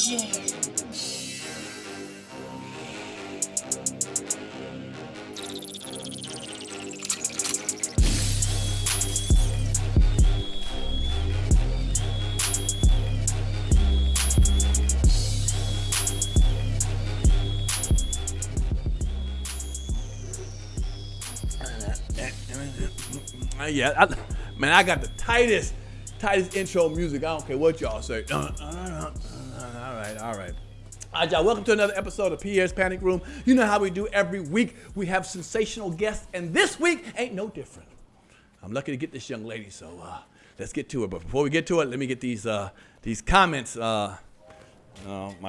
Yeah, man, I got the tightest intro music. I don't care what y'all say. All right. All right, y'all, welcome to another episode of Pierre's Panic Room. You know how we do every week. We have sensational guests, and this week ain't no different. I'm lucky to get this young lady, so let's get to it. But before we get to it, let me get these comments my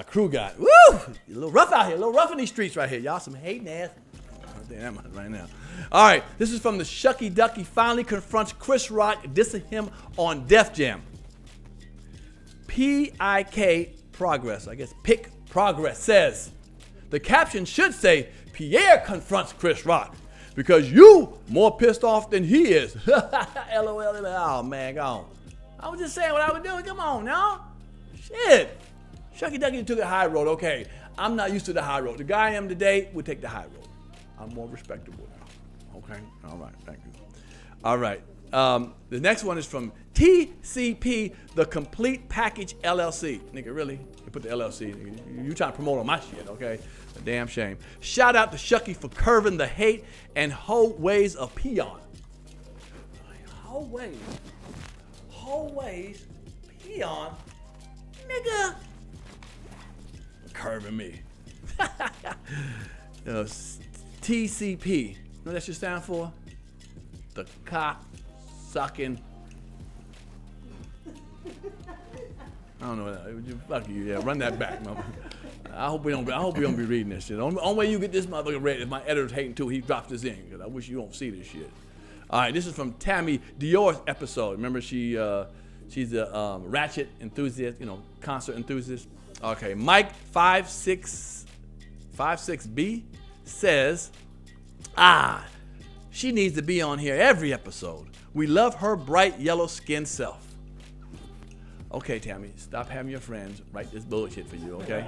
crew got. Woo! A little rough out here, a little rough in these streets right here. Y'all some hating ass. Damn, right now. All right, this is from the Shucky Ducky finally confronts Chris Rock dissing him on Def Jam. PIK Progress, I guess Pick Progress says, the caption should say, Pierre confronts Chris Rock because you more pissed off than he is. LOL. Oh, man, go on. I was just saying what I was doing. Come on now. Shit. Shucky Ducky took the high road. Okay, I'm not used to the high road. The guy I am today would take the high road. I'm more respectable now. Okay? All right. Thank you. All right. The next one is from TCP, The Complete Package LLC. Nigga, really? You put the LLC. Nigga. You trying to promote on my shit, okay? A damn shame. Shout out to Shucky for curving the hate and whole ways of peon. Whole ways peon? Nigga. Curving me. TCP. You know what that should stand for? The cock sucking. I don't know that. Fuck you. Yeah, run that back, motherfucker. I hope we don't be reading this shit. Only way you get this motherfucker read is my editor's hating too. He dropped this in because I wish you don't see this shit. All right, this is from Tammy Dior's episode. Remember she's a ratchet enthusiast, concert enthusiast. Okay, Mike 56B says, she needs to be on here every episode. We love her bright yellow skinned self. Okay, Tammy, stop having your friends write this bullshit for you, okay?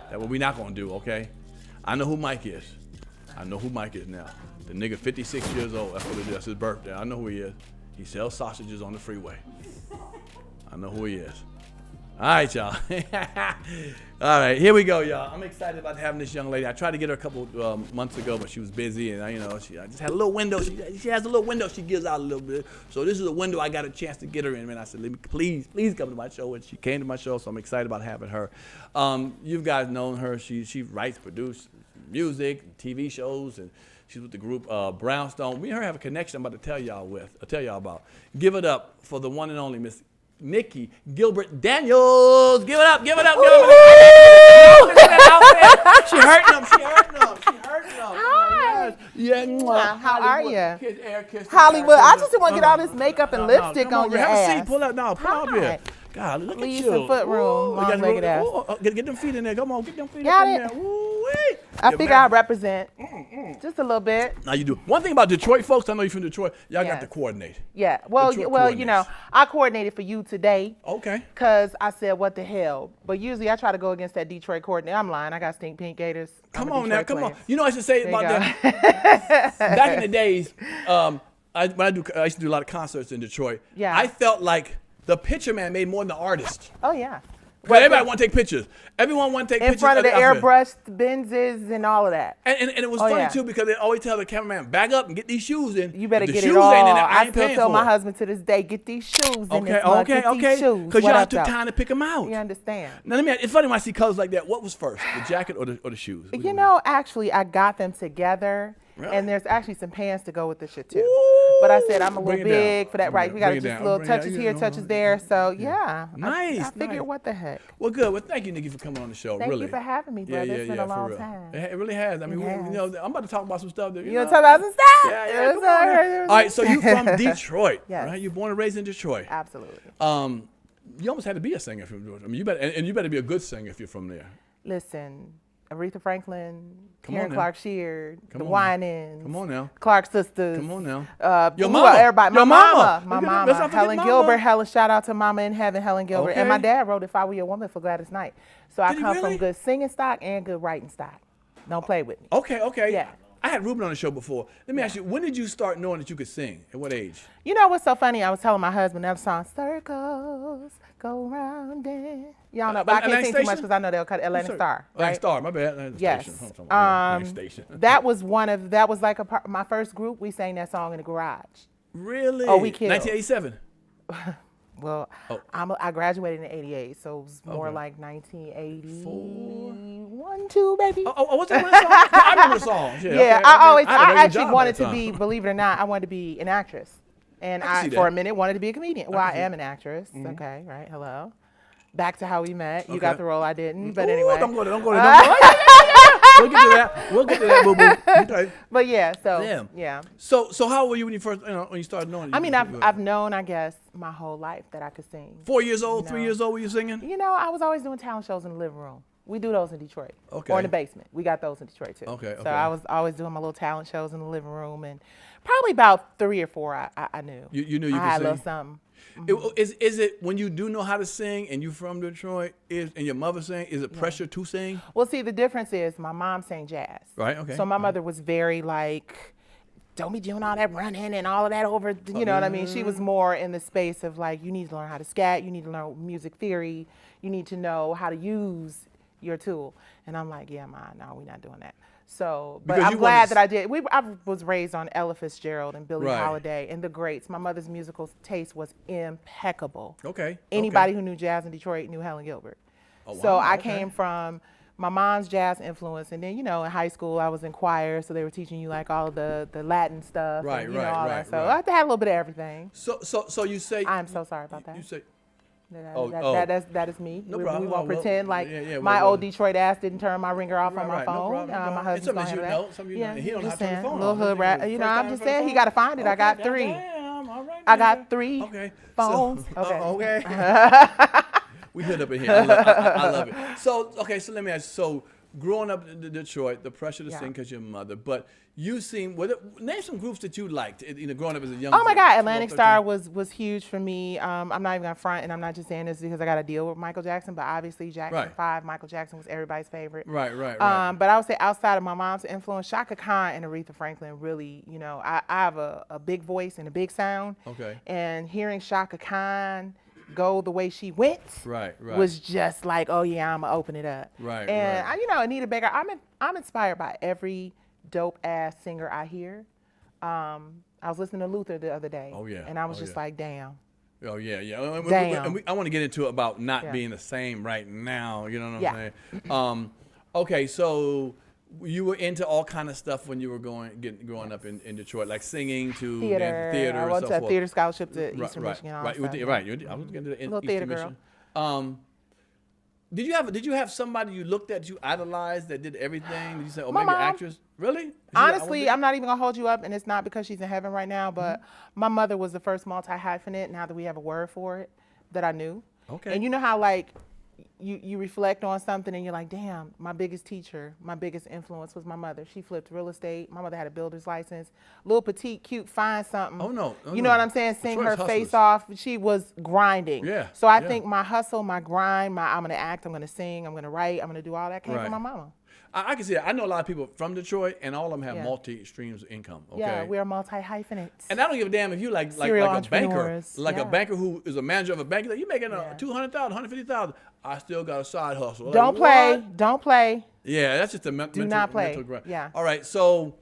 That's what we're not gonna do, okay? I know who Mike is. I know who Mike is now. The nigga 56 years old, that's what it is, that's his birthday. I know who he is. He sells sausages on the freeway. I know who he is. All right, y'all. All right, here we go, y'all. I'm excited about having this young lady. I tried to get her a couple months ago, but she was busy, and I just had a little window. She has a little window she gives out a little bit. So this is a window I got a chance to get her in, and I said, please come to my show. And she came to my show, so I'm excited about having her. You guys known her. She writes, produces music, TV shows, and she's with the group Brownstone. Me and her have a connection I'm about to tell y'all about. Give it up for the one and only Miss Nicci Gilbert Daniels. Give it up. She hurting them. Hi. Yeah. How are you? Kiss Air, kiss Hollywood. I just want to get all this makeup and lipstick on your have ass. a seat. Pull up here. God, look Leave at you. some foot room. Long-legged ass. Get them feet in there. Come on, get them feet Got in it. there. Woo-wee. I figure I represent just a little bit. Now you do. One thing about Detroit folks, I know you're from Detroit, y'all got Yes. to coordinate. Yeah. Well, Detroit I coordinated for you today. Okay. Because I said, what the hell? But usually I try to go against that Detroit coordinator. I'm lying. I got stink pink gators. Come on now. You know what I should say There about you that? Back in the days, I used to do a lot of concerts in Detroit. Yeah. I felt like the picture man made more than the artist. Oh, yeah. Everybody want to take pictures. Everyone want to take pictures. In front of the airbrushed Benzes and all of that. And it was funny, too, because they always tell the cameraman, back up and get these shoes in. You better If the get shoes it all. ain't in there, I ain't still paying tell for my it. husband to this day, get these shoes in Okay. this mug. Get these shoes. Because What y'all up, took though? time to pick them out. You understand? Now, it's funny when I see colors like that. What was first, the jacket or the shoes? You know, actually, I got them together. Really? And there's actually some pants to go with this shit, too. Ooh, But I said I'm a bring little it down. big for that, right? We got Bring it just down. little Bring it down. touches You here, know, touches there. So, yeah. Nice. I figured, what the heck? Well, good. Well, thank you, Nicci, for coming on the show. Thank really. you for having me, brother. It's been a for long real. time. It really has. I mean, I'm about to talk about some stuff. That, You want to talk about some stuff? Yeah, come on. All right, so you from Detroit, Yes. right? You're born and raised in Detroit. Absolutely. You almost had to be a singer from Detroit. I mean, you better be a good singer if you're from there. Listen, Aretha Franklin, Come Karen on now. Clark Sheard, Come the on now. Winans, Come on now. Clark Sisters. Come on now. Your mama. everybody. Your My mama. mama. Look at that. Let's not forget Helen mama. Gilbert. Shout out to Mama in Heaven, Helen Gilbert. And my Okay. dad wrote If I Were Your Woman for Gladys Knight. So I Did he come really? from good singing stock and good writing stock. Don't play with me. Okay. Yeah. I had Ruben on the show before. Let me ask you, when did you start knowing that you could sing? At what age? You know what's so funny? I was telling my husband that song, Circles Go Round and... Y'all know, but I can't Atlantic sing too much Station? because I know they'll cut Atlantic Star, right? Atlantic Star, my bad. Atlantic Yes. Station. Atlantic Station. That was like my first group. We sang that song in the garage. Really? Oh, we killed. 1987. Well, Oh. I graduated in '88, so it was more Okay. like 1981, 2, baby. Oh, what's that one song? I remember the song. Yeah, okay. I had a very actually good wanted job to at be, that time. believe it or not, I wanted to be an actress. And I can see for that. a minute, wanted to be a comedian. Well, I see am an actress. Okay, right, hello. Back to how we met. You Okay. got the role, I didn't. But Ooh, anyway. Don't go there. We'll get to that. We'll get to that, boo-boo. Okay. But yeah, so, Damn. yeah. So how old were you when you first, when you started knowing? I mean, I've known, I guess, my whole life that I could sing. 4 years old, No. 3 years old, were you singing? You know, I was always doing talent shows in the living room. We do those in Detroit. Okay. Or in the basement. We got those in Detroit too. Okay, So okay. I was always doing my little talent shows in the living room, and probably about 3 or 4 I knew. You knew you I could had a sing? little something. Is it when you do know how to sing and you from Detroit and your mother sang, is it pressure to sing? Well, see, the difference is my mom sang jazz. Right, okay. So my mother was very like, don't be doing all that running and all of that over, you know what I mean? She was more in the space of like, you need to learn how to scat, you need to learn music theory, you need to know how to use your tool. And I'm like, yeah, Ma, no, we're not doing that. So, but Because I'm you glad wanted that I did. I was raised on Ella Fitzgerald and Billie Right. Holiday and the greats. My mother's musical taste was impeccable. Okay. Anybody who knew jazz in Detroit knew Helen Gilbert. Oh, So wow, I okay. came from my mom's jazz influence, and then, you know, in high school I was in choir, so they were teaching you like all the Latin stuff, Right, and, you know, all right, that. So right. I had to have a little bit of everything. So you say I'm so sorry about that. You say That is me. No we problem. won't Well, pretend like yeah, my well, old Detroit ass didn't turn my ringer off on my right, phone. no problem, no My problem. husband's It's gonna something handle you that. know, something you Yeah, know. He don't know just how to turn saying, the phone little off. hood rat. You know, First I'm time just for the saying he phone? got to find it. I got Okay, 3. goddamn, all right, I then. got 3 Okay. phones. So, Okay. okay. We hood up in here. I love it. So let me ask you. So growing up in Detroit, the pressure to Yeah. sing because your mother, but you seem, name some groups that you liked, growing up as a young Oh my God, 12, Atlantic 13. Star was huge for me. I'm not even gonna front, and I'm not just saying this because I got to deal with Michael Jackson, but obviously Jackson Right. 5, Michael Jackson was everybody's favorite. Right. But I would say outside of my mom's influence, Shaka Khan and Aretha Franklin really, you know, I have a big voice and a big sound. Okay. And hearing Shaka Khan go the way she went Right. was just like, oh yeah, I'm gonna open it up. Right, And right. you know, Anita Baker, I'm inspired by every dope ass singer I hear. I was listening to Luther the other day. Oh, yeah. And I was Oh, just yeah. like, damn. Oh yeah. Damn. I want to get into it about not Yeah. being the same right now. You know what I'm Yeah. saying? Okay, so you were into all kind of stuff when you were growing up in Detroit, like singing to Theater. theater I and went so to a forth. theater scholarship to Right, Eastern right, Michigan. and all right. that You stuff, did- yeah. right. I was getting to the Little Eastern theater Michigan. Did you have somebody you looked at, you idolized, that did everything? Did you say, oh, My maybe an mom. actress? Really? You said, Honestly, I'm not even gonna hold you up, and it's not because she's in heaven right now, but my mother was the first multi-hyphenate, now that we have a word for it, that I knew. Okay. And you know how like you reflect on something and you're like, damn, my biggest teacher, my biggest influence was my mother. She flipped real estate. My mother had a builder's license. Little petite, cute, fine something. Oh, no. Oh, you no. know what I'm saying? Sing her Detroit's face hustlers. off. She was grinding. Yeah, So I yeah. think my hustle, my grind, I'm gonna act, I'm gonna sing, I'm gonna write, I'm gonna do all that came Right. from my mama. I can see that. I know a lot of people from Detroit, and all of them have Yeah. multi streams of income. Okay. Yeah, we're multi-hyphenates. And I don't give a damn if you like Serial a banker, entrepreneurs, like yeah. a banker who is a manager of a bank. Like, you making Yeah. 200,000, 150,000. I still got a side hustle. Like, Don't play. what? Don't play. Yeah, that's just a mental. not play. mental grind. Yeah. All right. So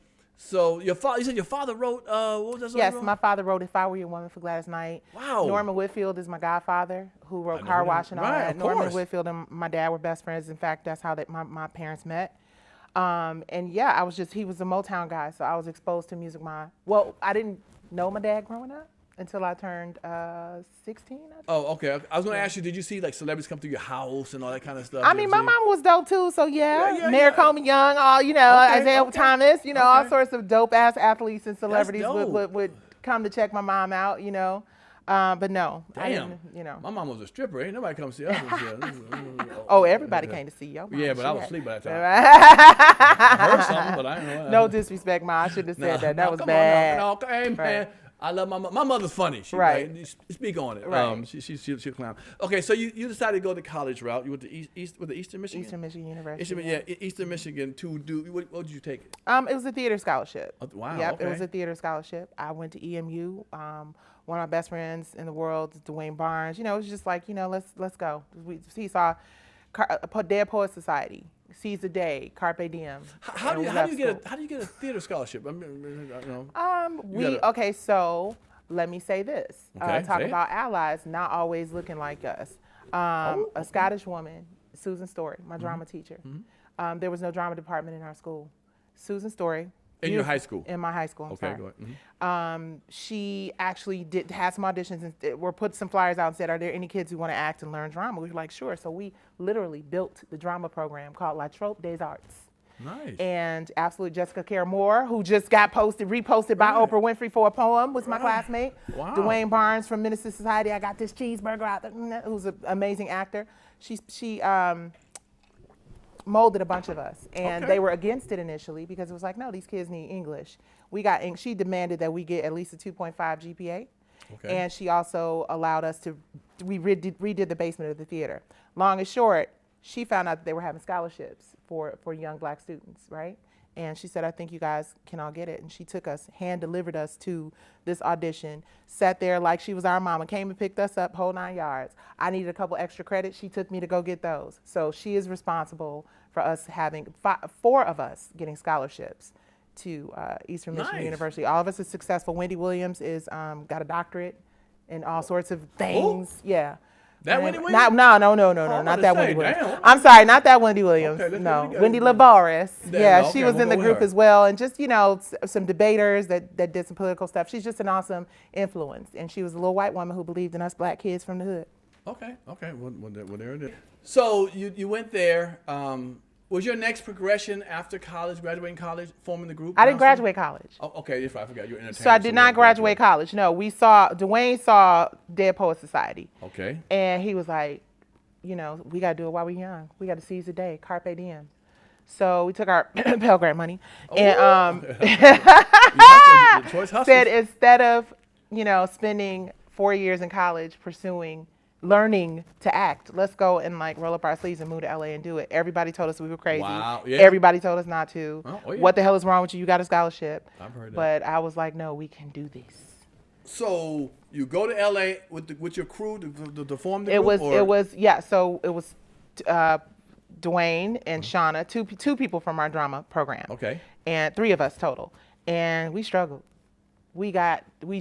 your father. You said your father wrote. What was that song? Yes, you wrote? my father wrote If I Were Your Woman for Gladys Knight. Wow. Norman Whitfield is my godfather who wrote know Car him. Wash and all Right, that. of Norman course. Whitfield and my dad were best friends. In fact, that's how my parents met. And yeah, he was a Motown guy, so I was exposed to music. I didn't know my dad growing up until I turned 16. I think. Oh, okay. I was going to ask you, did you see like celebrities come through your house and all that kind of stuff? I Did mean, you my see- mama was dope too, so yeah. Yeah, Mayor yeah. Coleman Young, all Okay, Isaiah okay. Thomas, all Okay. sorts of dope ass athletes and celebrities dope. would come to check my mom out, But no, I Damn. didn't, you know. My mom was a stripper. Ain't nobody come see us. Oh, everybody came to see your mom. Yeah, but She I was had- asleep by that time. I heard something, but I didn't know. No disrespect, Ma. I shouldn't have said that. That was come bad. On, no, hey, man. Right. I love my mother. My mother's funny. She, Right. Speak on it. Right. She'll clown. Okay, so you decided to go the college route. You went to Eastern Michigan? Eastern Michigan University. Eastern Michigan to do, what did you take? It was a theater scholarship. Oh, wow, Yep, okay. it was a theater scholarship. I went to EMU. One of my best friends in the world, Dwayne Barnes. You know, it was just like, you know, let's go. He saw Dead Poets Society, Seize the Day, Carpe Diem. How do you get a theater scholarship? I mean, Okay, so let me say this. Okay, Talk say it. about allies not always looking like us. A Scottish woman, Susan Story, my drama teacher. There was no drama department in our school. Susan Story. In your high school? In my high school, I'm sorry. Go ahead. She actually had some auditions and put some flyers out and said, are there any kids who want to act and learn drama? We were like, sure. So we literally built the drama program called La Trope des Arts. Nice. And absolute Jessica Care Moore, who just got reposted by Oprah Winfrey for a poem, was my classmate. Wow. Dwayne Barnes from Minister Society, I got this cheeseburger out there, who's an amazing actor. She molded a bunch of us, and they were against it initially because it was like, no, these kids need English. She demanded that we get at least a 2.5 GPA, and she also allowed us to, we redid the basement of the theater. Long and short, she found out that they were having scholarships for young black students, right? And she said, I think you guys can all get it. And she took us, hand-delivered us to this audition, sat there like she was our mama, came and picked us up, whole 9 yards. I needed a couple extra credits. She took me to go get those. So she is responsible for us having 4 of us getting scholarships to Eastern Michigan University. All of us are successful. Wendy Williams is got a doctorate in all sorts of things. Ooh. Yeah. That Wendy Williams? No, not that Wendy Williams. I'm sorry, not that Wendy Williams. Okay, no, Wendy Lavaris. Yeah, she was in the group her. as well, and just, you know, some debaters that did some political stuff. She's just an awesome influence, and she was a little white woman who believed in us black kids from the hood. Okay. Well, there it is. So you went there. Was your next progression after college, graduating college, forming the group? I didn't graduate college. Oh, okay, I forgot. You're entertainer. So I did not graduate college. No, Dwayne saw Dead Poets Society. Okay. And he was like, you know, we got to do it while we're young. We got to seize the day, carpe diem. So we took our Pell Grant money and said instead of, you know, spending 4 years in college pursuing learning to act, let's go and like roll up our sleeves and move to LA and do it. Everybody told us we were crazy. Wow, yeah. Everybody told us not to. Oh, yeah. What the hell is wrong with you? You got a scholarship. I've heard that. But I was like, no, we can do this. So you go to LA with your crew to form the It group? So it was Dwayne and Shauna, two people from our drama program. Okay. And 3 of us total. And we struggled. We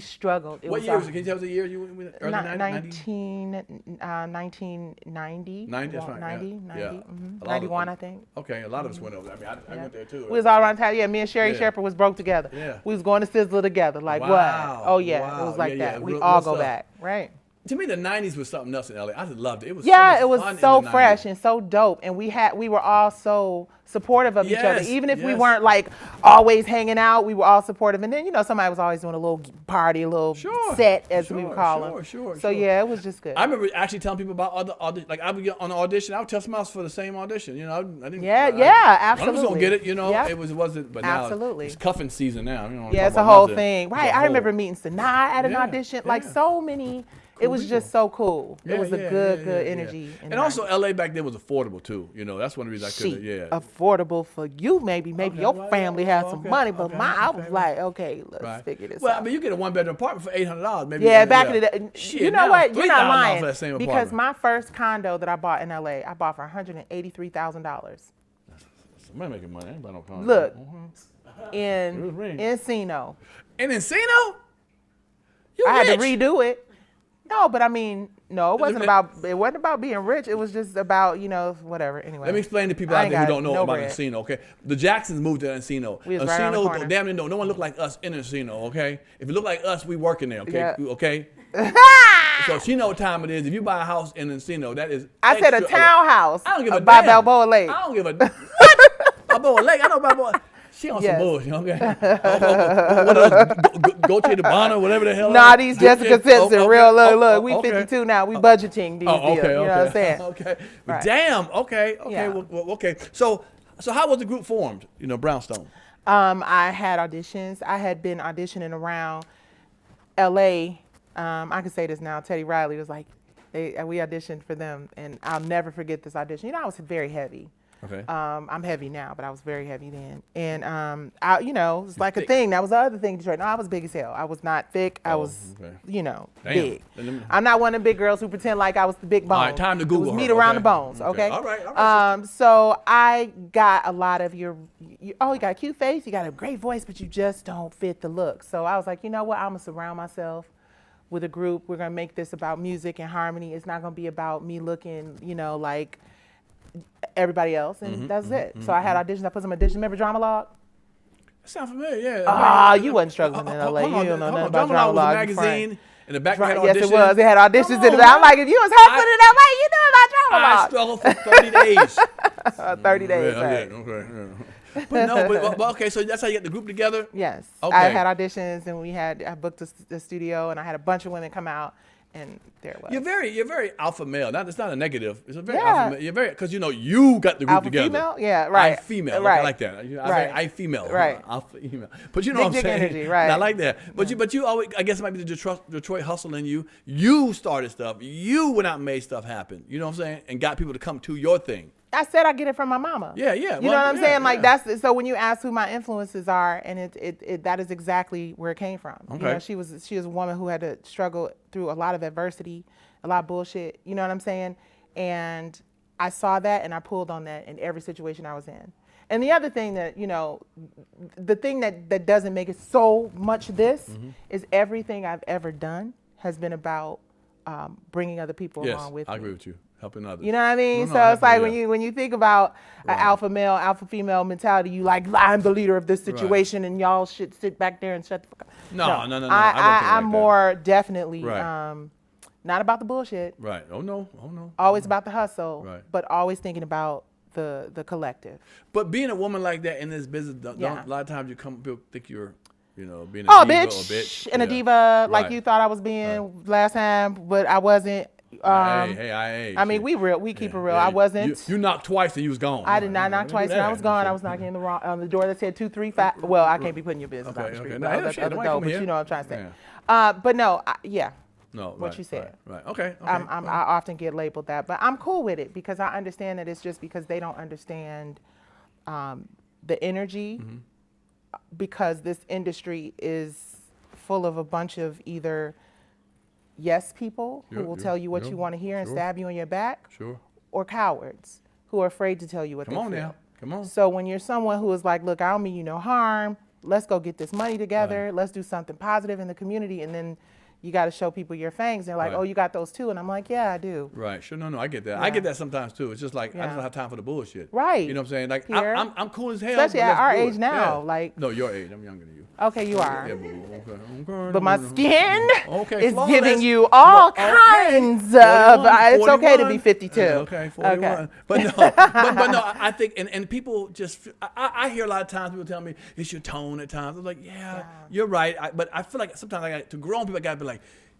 struggled. What year was it? Can you tell us the year you went? Early 1990. 90, that's right. 90, yeah. 90, Yeah. mhm. 91, I think. Okay, a lot of us went over. I mean, I went there too. We was all around town. Yeah, me and Sherry Yeah. Shepherd was broke together. Yeah. We was going to Sizzler together. Like Wow. what? Oh yeah, Wow. it was like Yeah, that. yeah. We Real all go stuff. back, right? To me, the 90s was something else in LA. I just loved it. It was Yeah, so it was much fun so in the fresh 90s. and so dope, and we were all so supportive of each other. Yes, Even if we yes. weren't like always hanging out, we were all supportive. And then, you know, somebody was always doing a little party, a little set, as we would call them. So yeah, it was just good. I remember actually telling people about other auditions. Like I would get on an audition, I would tell someone else for the same audition. You know, I didn't. Absolutely. I was gonna get it. You know, Yep. it wasn't. But now Absolutely. it's cuffing season now. You know, Yeah, it's a whole thing. Right. I remember meeting Sanaa at an Yeah, audition. Like yeah. so many. It was just so cool. It was a good energy. in And the also, 90s. LA back then was affordable too. You know, that's one of the reasons I couldn't. Shit, Yeah. affordable for you, maybe Okay, your well, family yeah, has some okay, money, but okay, I was okay, like, okay, let's Right. figure this Well, out. I mean, you get a 1-bedroom apartment for $800, maybe. Yeah, back in the day. Shit, You know now what? You're not $3,000 lying. for that same Because apartment. my first condo that I bought in LA, I bought for $183,000. Somebody making money. I ain't buying no condo. Look, It was me. in Encino. In Encino? You I had to rich. redo it. No, but I mean, no, it wasn't about being rich. It was just about, you know, whatever. Anyway. Let me explain to people I out ain't there who got don't know no about bread. Encino, okay? The Jacksons moved to Encino. We was right around the corner. Encino, damn near no one look like us in Encino, okay? If you look like us, we working there, okay? Yeah. Okay? So she know what time it is. If you buy a house in Encino, that is I said a extra- townhouse I don't give a by damn. Balboa Lake. I don't give a Balboa Lake. I know Balboa. She on Yes. some bullshit, okay? What else? Go to the Bonner, whatever the hell. Nah, these Jessica Simpson, real look. We okay. 52 now. We budgeting these deals. Okay, You know what I'm saying? Okay. But Right. damn. Okay. Yeah. Well, okay. So how was the group formed? You know, Brownstone. I had auditions. I had been auditioning around L.A. I can say this now. Teddy Riley was like, we auditioned for them, and I'll never forget this audition. You know, I was very heavy. Okay. I'm heavy now, but I was very heavy then. And, it's like thick. a thing. That was the other thing in Detroit. No, I was big as hell. I was not thick. I was, okay. big. Damn. I'm not one of the big girls who pretend like I was the big bone. All right, time to Google It was her, meat around okay? the bones, okay? All right. So I got a lot of you got a cute face, you got a great voice, but you just don't fit the look. So I was like, you know what? I'm going to surround myself with a group. We're going to make this about music and harmony. It's not going to be about me looking, like everybody else, and that's it. So I had auditions. I put some auditions. Remember Drama Log? That sounds familiar, yeah. You wasn't struggling in LA. You don't know nothing about Drama Drama Log was a Log. magazine. In the back we had Yes, auditions. it was. They had auditions Come in on, it. I'm man. like, if you was hustling in LA, you knew about Drama I Log. struggled for 30 days. 30 days. Yeah, I right. did. Okay. Yeah. But no, but okay, so that's how you get the group together? Yes. Okay. I had auditions, and I booked the studio, and I had a bunch of women come out, and there it was. You're very alpha male. It's not a negative. It's a very Yeah. alpha male. You're very, because you got the group Alpha together. female? Yeah, right. I female. Right. I like that. Right. I female. Right. Alpha female. But you know Big what I'm dick saying? energy, right. And I like that. But you always, I guess it might be the Detroit hustle in you. You started stuff. You went out and made stuff happen. You know what I'm saying? And got people to come to your thing. I said I get it from my mama. Yeah. You know what I'm saying? Like that's so when you ask who my influences are, and it that is exactly where it came from. Okay. You know, she was a woman who had to struggle through a lot of adversity, a lot of bullshit. You know what I'm saying? And I saw that, and I pulled on that in every situation I was in. And the other thing that the thing that doesn't make it so much this is everything I've ever done has been about bringing other people along with me. I agree with you. Helping others. You know what I mean? No, So it's like yeah. when you think about an alpha male, alpha female mentality, you like, I'm the leader of this situation, and y'all should sit back there and shut the fuck up. No. I don't think I'm like more definitely Right. not about the bullshit. that. Right. Oh no. Always about the hustle, Right. but always thinking about the collective. But being a woman like that in this business, Yeah. a lot of times people think you're, being a diva Oh, or a bitch, and a Yeah. diva, like Right. you thought I was being last time, but I wasn't. I mean, we keep it real. I wasn't. You knocked twice and you was gone. I did not knock twice, and I was gone. I was knocking in the door that said 235. Well, I can't be putting your business on the street. Okay. No, Nah, that's shit, other nobody door, come but here. you know what I'm trying to say. Yeah. But no, yeah. No, what right, you said. Right. Okay. I often get labeled that, but I'm cool with it because I understand that it's just because they don't understand the energy, because this industry is full of a bunch of either yes people who will tell you what you want to hear and stab you in your back, Sure. or cowards who are afraid to tell you what Come they on feel. now. Come on. So when you're someone who is like, look, I don't mean you no harm, let's go get this money together, let's do something positive in the community, and then you got to show people your fangs. They're like, Right. oh, you got those too? And I'm like, yeah, I do. Right. Sure. No. I get that. Yeah. I get that sometimes too. It's just like I Yeah. just don't have time for the bullshit. Right. You know what I'm saying? Like Pierre. I'm cool as hell. Especially but at let's our do age it. now, Yeah. like- No, your age. I'm younger than you. Okay, you are. Yeah, boo. Okay. But my skin Okay, is flawless. giving you all Okay. kinds of. 41, It's okay to 41. be 52. Okay, 41. Okay. But no, but no, I think, and people just, I hear a lot of times people tell me, it's your tone at times. I'm like, yeah. You're right. But I feel like sometimes to grown people, I got to be like,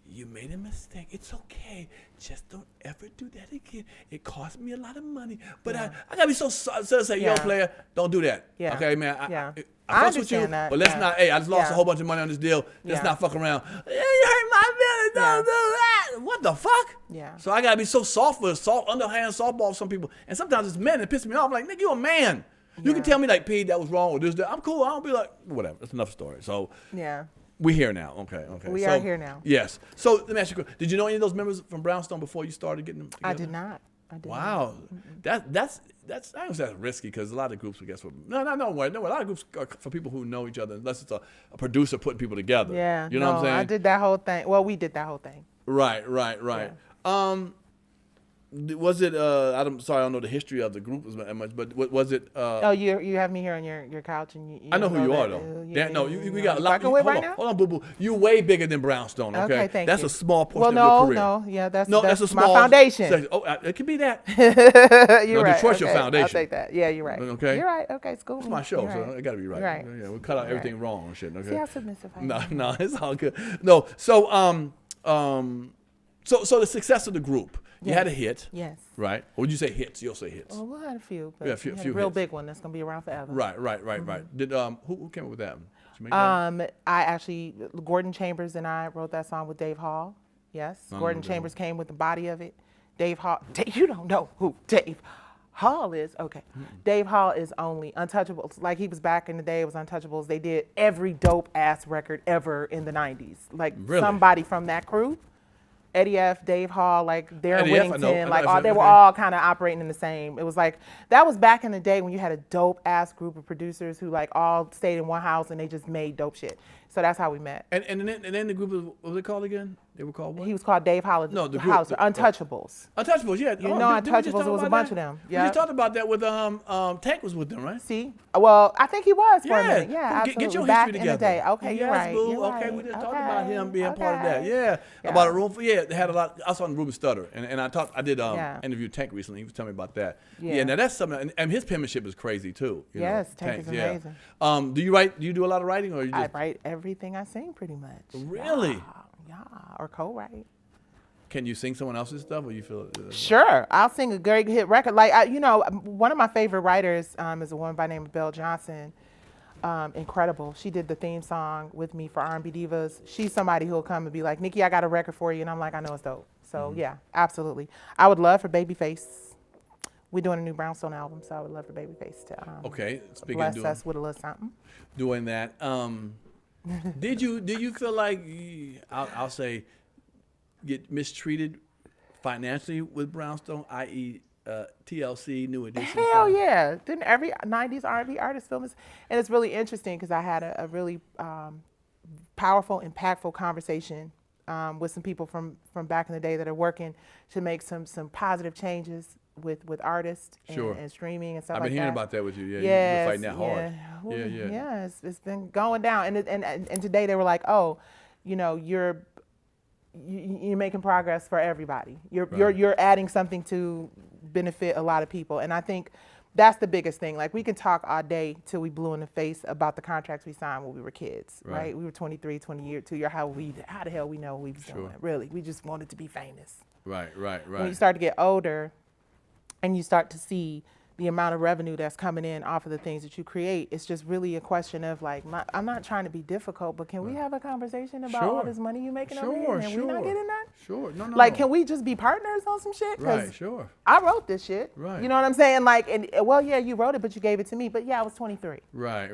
you made a mistake. It's okay. Just don't ever do that again. It cost me a lot of money. But I got to be so say, yo, Yeah. player, don't do that. Yeah. Okay, man. Yeah. I fuss with understand you, that. but let's Yeah. not, hey, I just lost Yeah. a whole bunch of money on this deal. Let's Yeah. not fuck around. Yeah, you hurt my feelings. Don't do that. What the fuck? Yeah. So I got to be so soft with underhand softball with some people. And sometimes it's men that piss me off. I'm like, nigga, you a man. You can tell me like, P, that was wrong with this, that. I'm cool. I don't be like, whatever. That's enough story. So Yeah. we here now. Okay. We are here now. Yes. So let me ask you a question. Did you know any of those members from Brownstone before you started getting them together? I did not. Wow. That's I don't say that's risky because a lot of groups, I guess, no, a lot of groups are for people who know each other, unless it's a producer putting people together. Yeah. You know what I'm saying? I did that whole thing. Well, we did that whole thing. Right. Was it? I'm sorry, I don't know the history of the group as much, but was it? Oh, you have me here on your couch, and you I know who you are, though. We got a lot. Hold on, boo boo. You're way bigger than Brownstone. Okay, thank that's you. a small portion of your career. That's a small my foundation. section. Oh, it could be that. You're right. Detroit's your foundation. I'll take that. Yeah, you're right. Okay. You're right. Okay, it's cool. It's my show, You're so right. I got to be right. You're right. Yeah, we cut out everything wrong and shit. Okay. See how submissive I am. No, it's all good. No, so so the success of the group. You had a hit. Yes. Right. Or would you say hits? You'll say hits. Well, we had a few. But a few real hits. big one that's gonna be around forever. Right. Did who came up with that? Did you make that? I actually, Gordon Chambers and I wrote that song with Dave Hall. Yes. Gordon Chambers came with the body of it. Dave Hall. You don't know who Dave Hall is? Okay. Dave Hall is only Untouchables. Like he was back in the day, it was Untouchables. They did every dope ass record ever in the 90s. Like somebody from that crew. Eddie F, Dave Hall, like Darren Whittington, they were all kind of operating in the same. It was like, that was back in the day when you had a dope ass group of producers who like all stayed in one house and they just made dope shit. So that's how we met. And then the group, what was it called again? They were called what? He was called Dave Hall. No, the House, group. Untouchables. Untouchables, yeah. You know Untouchables, it was a bunch of them. Yeah. We just talked about that with, Tank was with them, right? See? Well, I think he was for a minute. Yeah, absolutely. Get your back history together. In the day. Okay, you're right. Boo. You're okay, right. we just talked about him being part of that. Yeah. About a room for, they had a lot. I saw Ruben Stutter, and I did interview Tank recently. He was telling me about that. Yeah, now that's something, and his penmanship is crazy too. Yes, Tank is amazing. Do you do a lot of writing, or you just? I write everything I sing pretty much. Really? Yeah, or co-write. Can you sing someone else's stuff, or you feel? Sure, I'll sing a great hit record. Like one of my favorite writers is a woman by the name of Belle Johnson. Incredible. She did the theme song with me for R&B Divas. She's somebody who'll come and be like, Nicci, I got a record for you, and I'm like, I know it's dope. So yeah, absolutely. I would love for Babyface. We're doing a new Brownstone album, so I would love for Babyface to bless us with a little something. Doing that. Did you feel like I'll say get mistreated financially with Brownstone, i.e. TLC, New Edition? Hell yeah. Didn't every 90s R&B artist film this? And it's really interesting because I had a really powerful, impactful conversation with some people from back in the day that are working to make some positive changes with artists and streaming and stuff like that. I've been hearing about that with you. Yeah, you're fighting that hard. Yeah, it's been going down. And today they were like, oh, you're making progress for everybody. You're adding something to benefit a lot of people. And I think that's the biggest thing. Like we can talk all day till we blue in the face about the contracts we signed when we were kids, right? We were 23, 22 years. How the hell we know we was doing? Really, we just wanted to be famous. Right. When you start to get older, and you start to see the amount of revenue that's coming in off of the things that you create, it's just really a question of like, I'm not trying to be difficult, but can we have a conversation about all this money you're making over here and we not getting that? Sure, no. Like, can we just be partners on some shit? Right, sure. I wrote this shit. Right. You know what I'm saying? Like, you wrote it, but you gave it to me. But yeah, I was 23. Right.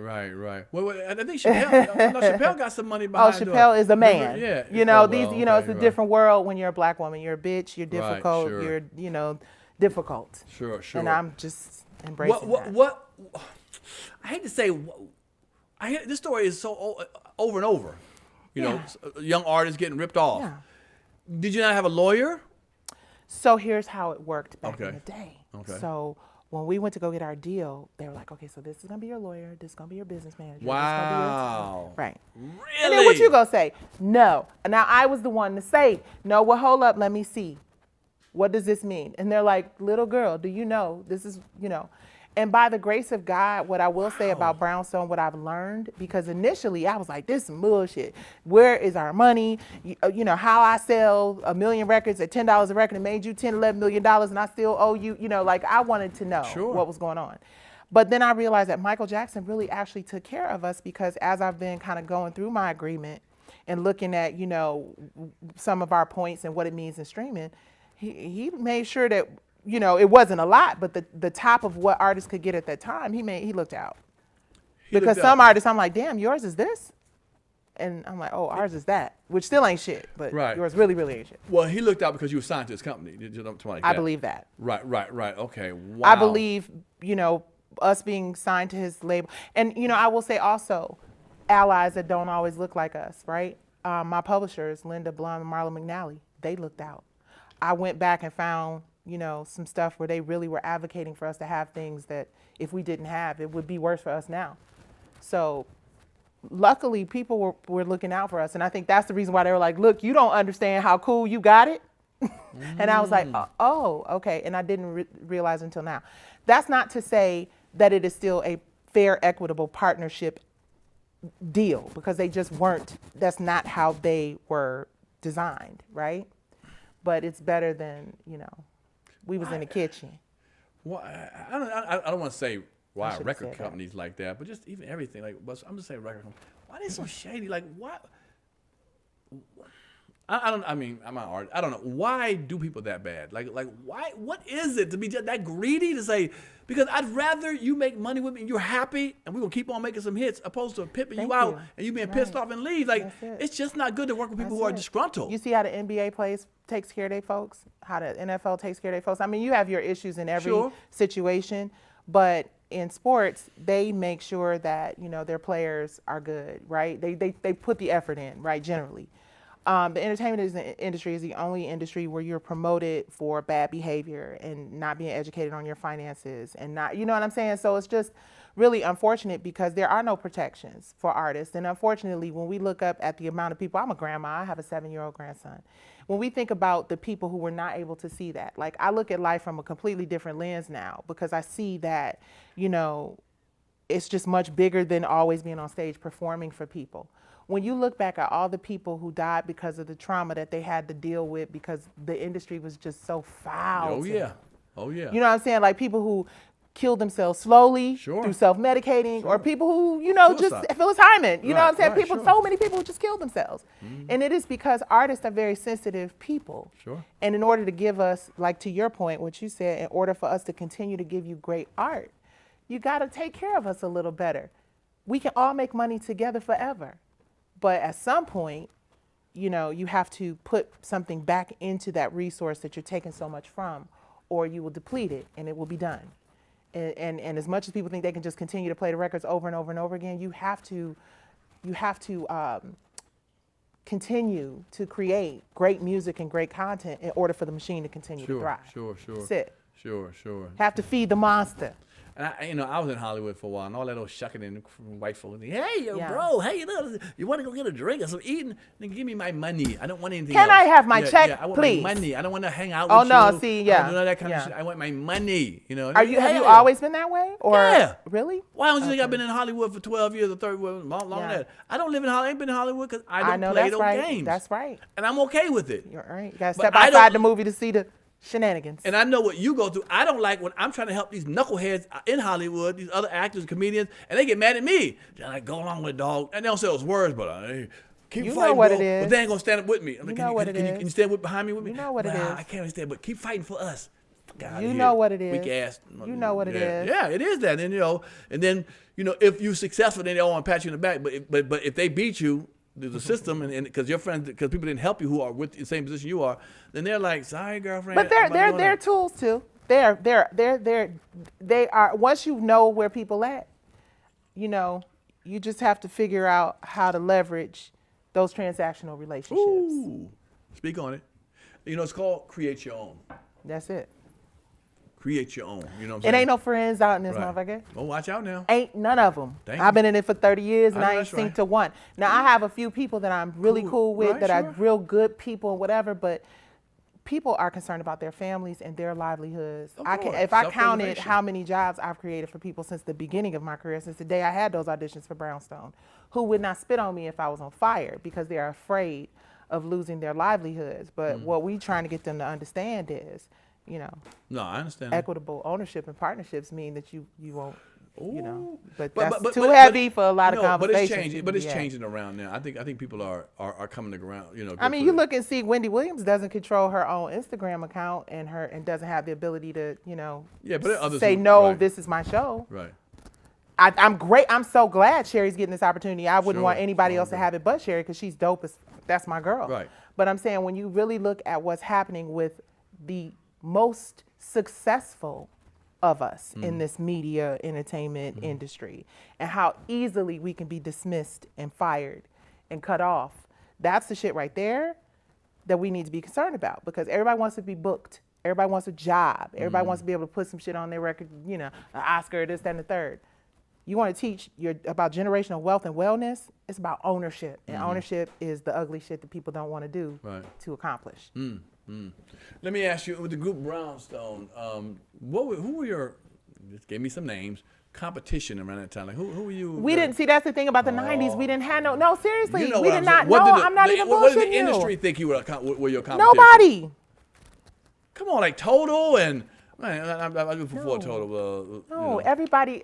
Well, I think Chappelle got some money behind. Oh, Chappelle is a man. Yeah. It's a different world when you're a black woman. You're a bitch. You're difficult. Right, sure. You're, difficult. Sure. And I'm just embracing that. What? I hate to say, this story is so over and over. Young artists getting ripped off. Yeah. Did you not have a lawyer? So here's how it worked back in the day. Okay. So when we went to go get our deal, they were like, okay, so this is going to be your lawyer. This is going to be your business manager. Wow. Right. Really? And then what you going to say? No. Now I was the one to say, no, well, hold up. Let me see. What does this mean? And they're like, little girl, do you know? This is, And by the grace of God, what I will say about Brownstone, what I've learned, because initially I was like, this is some bullshit. Where is our money? How I sell 1 million records at $10 a record and made you $10, $11 million and I still owe you, I wanted to know what was going on. But then I realized that Michael Jackson really actually took care of us because as I've been kind of going through my agreement and looking at, some of our points and what it means in streaming, he made sure that, it wasn't a lot, but the top of what artists could get at that time, he looked out. Because some artists, I'm like, damn, yours is this? And I'm like, oh, ours is that, which still ain't shit, but yours really, really ain't shit. Well, he looked out because you were signed to his company. I believe that. Right. Okay, wow. I believe, us being signed to his label. And, I will say also, allies that don't always look like us, right? My publishers, Linda Blum and Marla McNally, they looked out. I went back and found some stuff where they really were advocating for us to have things that if we didn't have, it would be worse for us now. So luckily people were looking out for us. And I think that's the reason why they were like, look, you don't understand how cool you got it. And I was like, oh, okay. And I didn't realize until now. That's not to say that it is still a fair, equitable partnership deal, because they just weren't. That's not how they were designed, right? But it's better than, we was in the kitchen. Well, I don't want to say why record companies like that, but just even everything. Like, I'm just saying record companies. Why are they so shady? Like, what? I mean, I'm not artist. I don't know. Why do people that bad? Like why? What is it to be just that greedy to say? Because I'd rather you make money with me and you're happy and we're gonna keep on making some hits, opposed to pimping you out and you being pissed off and leave. Like, it's just not good to work with people who are disgruntled. You see how the NBA takes care of their folks, how the NFL takes care of their folks. I mean, you have your issues in every situation, but in sports, they make sure that their players are good, right? They put the effort in, right? Generally. The entertainment industry is the only industry where you're promoted for bad behavior and not being educated on your finances and not, you know what I'm saying? So it's just really unfortunate because there are no protections for artists. And unfortunately, when we look up at the amount of people, I'm a grandma, I have a 7-year-old grandson. When we think about the people who were not able to see that, like I look at life from a completely different lens now because I see that, it's just much bigger than always being on stage performing for people. When you look back at all the people who died because of the trauma that they had to deal with because the industry was just so foul. Oh, yeah. Oh, yeah. You know what I'm saying? Like people who killed themselves slowly through self-medicating or people who, just Phyllis Hyman. You know what I'm saying? So many people who just killed themselves. And it is because artists are very sensitive people. And in order to give us, like to your point, what you said, in order for us to continue to give you great art, you got to take care of us a little better. We can all make money together forever. But at some point, you have to put something back into that resource that you're taking so much from, or you will deplete it and it will be done. And as much as people think they can just continue to play the records over and over and over again, you have to continue to create great music and great content in order for the machine to continue to thrive. That's it. Have to feed the monster. And I was in Hollywood for a while, and all that old shucking and white folks. Hey, bro, hey, you want to go get a drink or some eating? Then give me my money. I don't want anything else. Can I have my check, I want please? my money. I don't want to hang out with you. Oh, no, see, I don't do none of that kind of shit. I want my money, Have you always been that way? Or Really? Why don't you think I've been in Hollywood for 12 years or 30 years, long that? I don't live in Hollywood. I ain't been in Hollywood because I don't play those games. That's right. And I'm okay with it. You're right. You got to step outside the movie to see the shenanigans. And I know what you go through. I don't like when I'm trying to help these knuckleheads in Hollywood, these other actors, comedians, and they get mad at me. They're like, go along with it, dog. And they don't say those words, but keep fighting, know what bro. it is. But they ain't going to stand up with me. I'm like, you know what it is. Can you stand behind me with me? You know what it is. I can't stand, but keep fighting for us. You know what it is. Weak ass. You know what it is. Yeah, it is that. And then, if you're successful, then they all want to pat you in the back. But if they beat you, the system, and because your friends, because people didn't help you who are with the same position you are, then they're like, sorry, girlfriend. But they're tools too. They are. Once you know where people at, you just have to figure out how to leverage those transactional relationships. Ooh, speak on it. It's called create your own. That's it. Create your own. You know what I'm saying? It ain't no friends out in this motherfucker. Oh, watch out now. Ain't none of them. I've been in it for 30 years and I ain't seen to one. Now, I have a few people that I'm really cool with, are real good people and whatever, but people are concerned about their families and their livelihoods. If I counted how many jobs I've created for people since the beginning of my career, since the day I had those auditions for Brownstone, who would not spit on me if I was on fire because they are afraid of losing their livelihoods. But what we trying to get them to understand is, No, I understand. Equitable ownership and partnerships mean that you won't, but that's too heavy for a lot of conversations. But it's changing around now. I think people are coming to ground. I mean, you look and see Wendy Williams doesn't control her own Instagram account and doesn't have the ability to, say no. This is my show. Right. I'm great. I'm so glad Sherry's getting this opportunity. I wouldn't want anybody else to have it but Sherry because she's dope. That's my girl. Right. But I'm saying when you really look at what's happening with the most successful of us in this media entertainment industry and how easily we can be dismissed and fired and cut off, that's the shit right there that we need to be concerned about because everybody wants to be booked Everybody wants a job. Everybody wants to be able to put some shit on their record, an Oscar, this, that, and the third. You want to teach about generational wealth and wellness, it's about ownership. And ownership is the ugly shit that people don't want to do to accomplish. Let me ask you, with the group Brownstone, who were your, just gave me some names, competition around that time? Like, who were you? We didn't, see, that's the thing about the 90s. We didn't have no, seriously, You know we what did I'm not, saying. no, I'm not even bullshitting What did the you. industry think you were your competition? Nobody. Come on, like Total and, man, I do before Total. No, everybody,